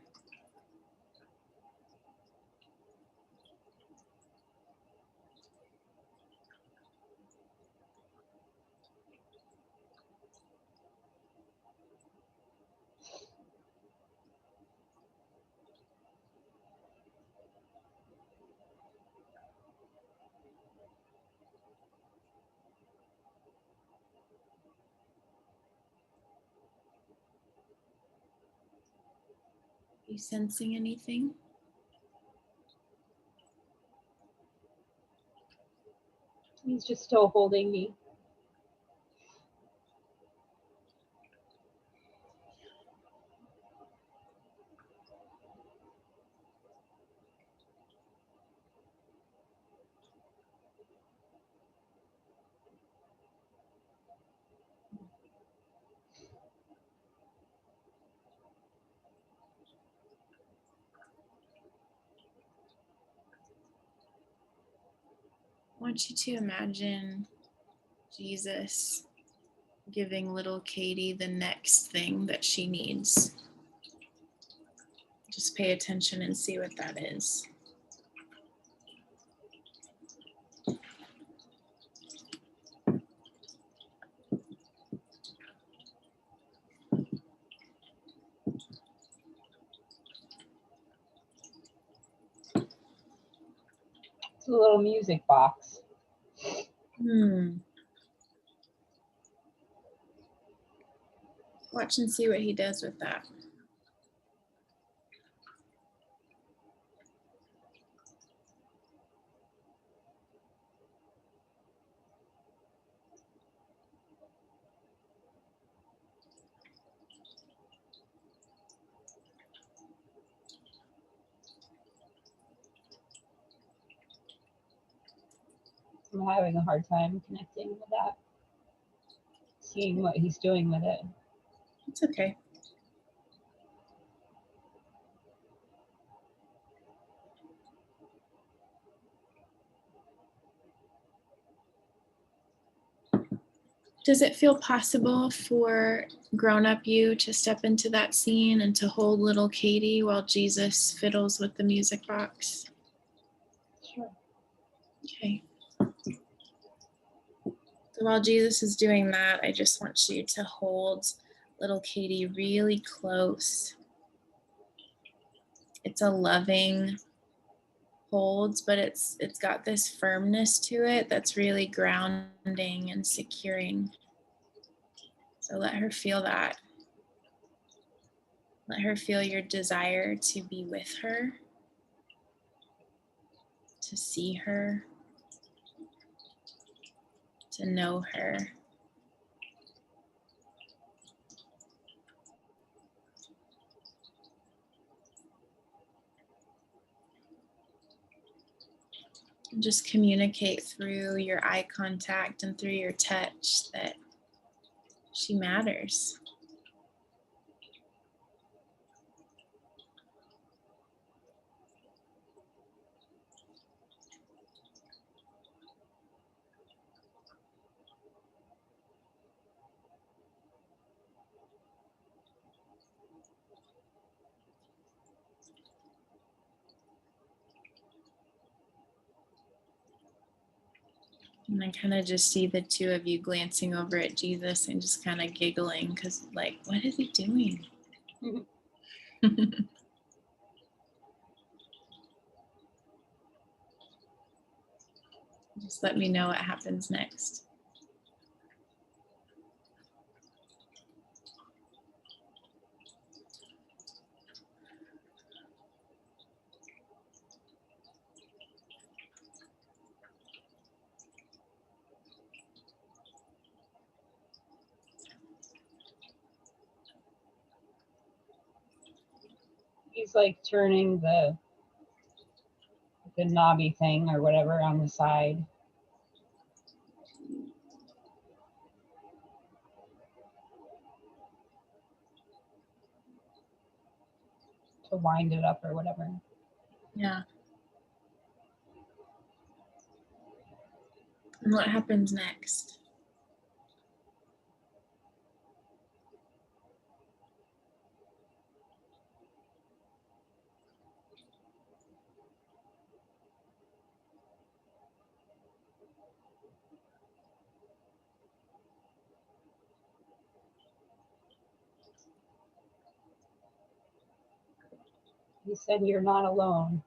Are you sensing anything? He's just still holding me. I want you to imagine Jesus giving little Katie the next thing that she needs. Just pay attention and see what that is. It's a little music box. Watch and see what he does with that. I'm having a hard time connecting with that. Seeing what he's doing with it. It's okay. Does it feel possible for grown-up you to step into that scene and to hold little Katie while Jesus fiddles with the music box? Sure. Okay. So while Jesus is doing that, I just want you to hold little Katie really close. It's a loving hold, but it's got this firmness to it that's really grounding and securing. So let her feel that. Let her feel your desire to be with her, to see her, to know her. And just communicate through your eye contact and through your touch that she matters. And I kind of just see the two of you glancing over at Jesus and just kind of giggling because, like, what is he doing? Just let me know what happens next. He's like turning the knobby thing or whatever on the side. To wind it up or whatever. Yeah. And what happens next? He said, "You're not alone."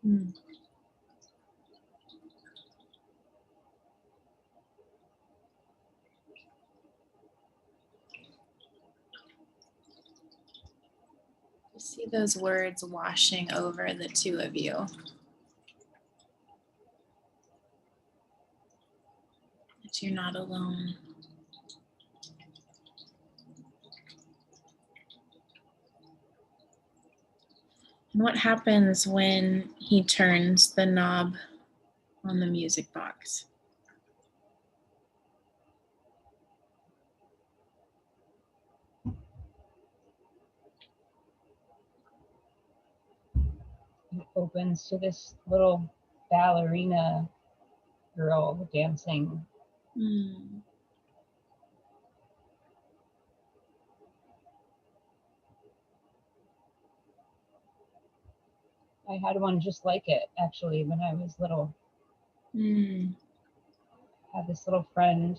Hmm. Just see those words washing over the two of you. That you're not alone. And what happens when he turns the knob on the music box? it opens to this little ballerina girl dancing. Mm. I had one just like it actually when I was little. Mm. I had this little friend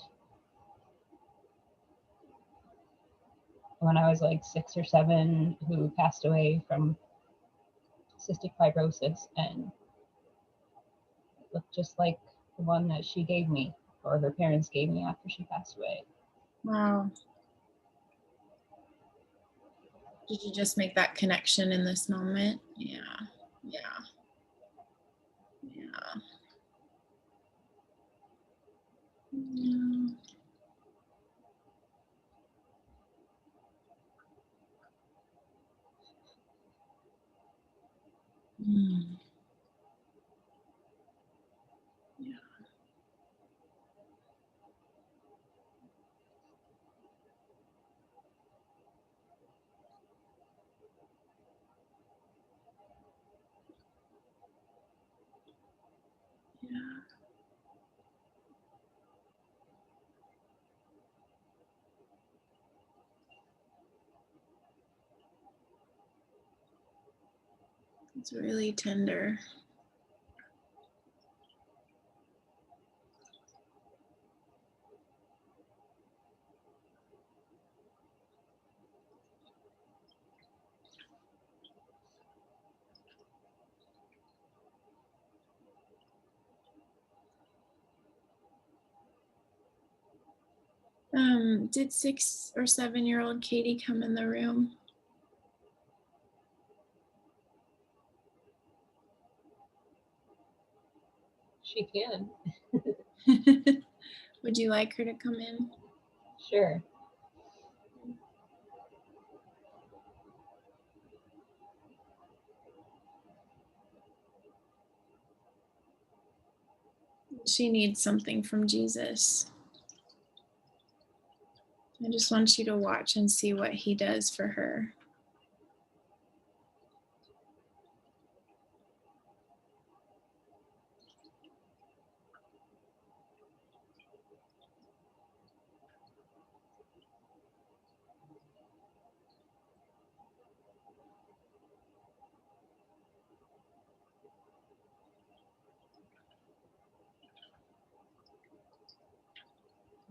when I was like 6 or 7 who passed away from cystic fibrosis, and it looked just like the one that she gave me, or her parents gave me after she passed away. Wow. Did you just make that connection in this moment? Yeah. Yeah. Yeah. Yeah. Mm. Yeah. Yeah. It's really tender. Did 6 or 7-year-old Katie come in the room? She can. Would you like her to come in? Sure. She needs something from Jesus. I just want you to watch and see what he does for her.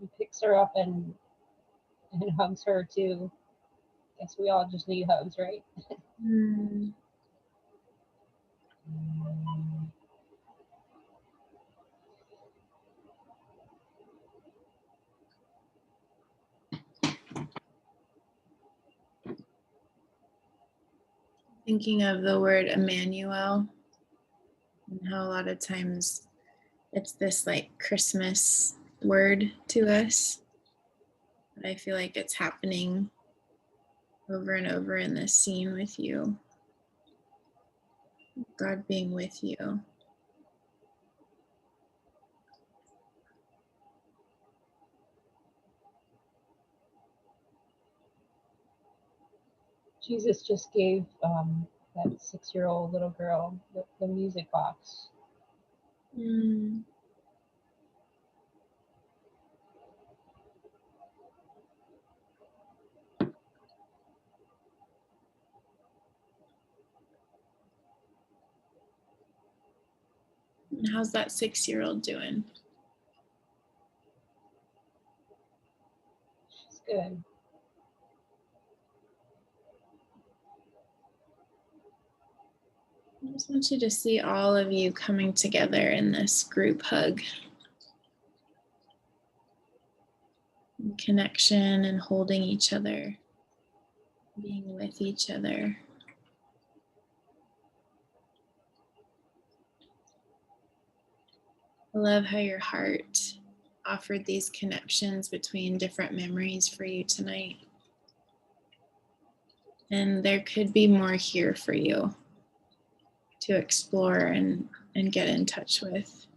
He picks her up and hugs her too. Guess we all just need hugs, right? Mm. Thinking of the word Emmanuel and how a lot of times it's this like Christmas word to us. But I feel like it's happening over and over in this scene with you. God being with you. Jesus just gave that 6-year-old little girl the music box. Mm. And how's that 6-year-old doing? She's good. I just want you to see all of you coming together in this group hug. And connection and holding each other, being with each other. I love how your heart offered these connections between different memories for you tonight. And there could be more here for you to explore and get in touch with.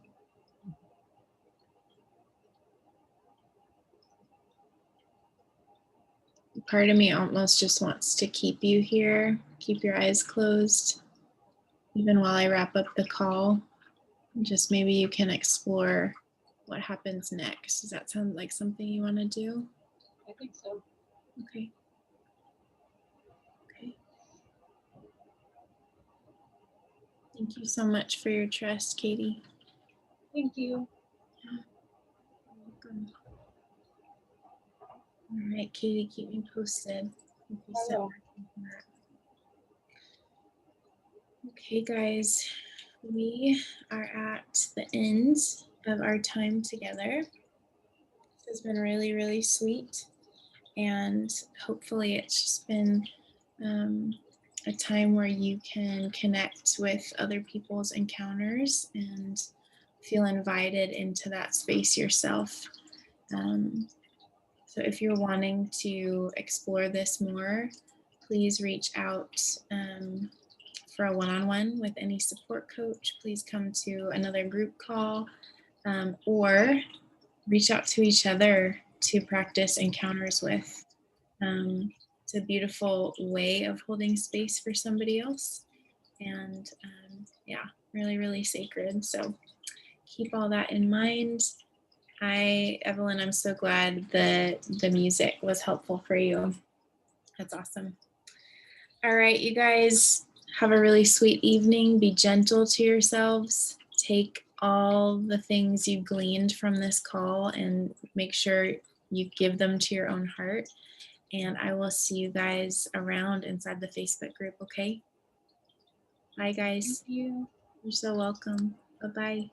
Part of me almost just wants to keep you here, keep your eyes closed, even while I wrap up the call, just maybe you can explore what happens next. Does that sound like something you want to do? I think so. Okay. Okay. Thank you so much for your trust, Katie. Thank you. You're welcome. All right, Katie, keep me posted. Thank you I so will. much. Okay, guys, we are at the end of our time together. This has been really, really sweet. And hopefully it's just been a time where you can connect with other people's encounters and feel invited into that space yourself. So if you're wanting to explore this more, please reach out for a one-on-one with any support coach. Please come to another group call or reach out to each other to practice encounters with. It's a beautiful way of holding space for somebody else. And yeah, really, really sacred. So keep all that in mind. Evelyn, I'm so glad that the music was helpful for you. That's awesome. All right, you guys, have a really sweet evening. Be gentle to yourselves. Take all the things you gleaned from this call and make sure you give them to your own heart. And I will see you guys around inside the Facebook group, okay? Bye, guys. Thank you. You're so welcome. Bye-bye.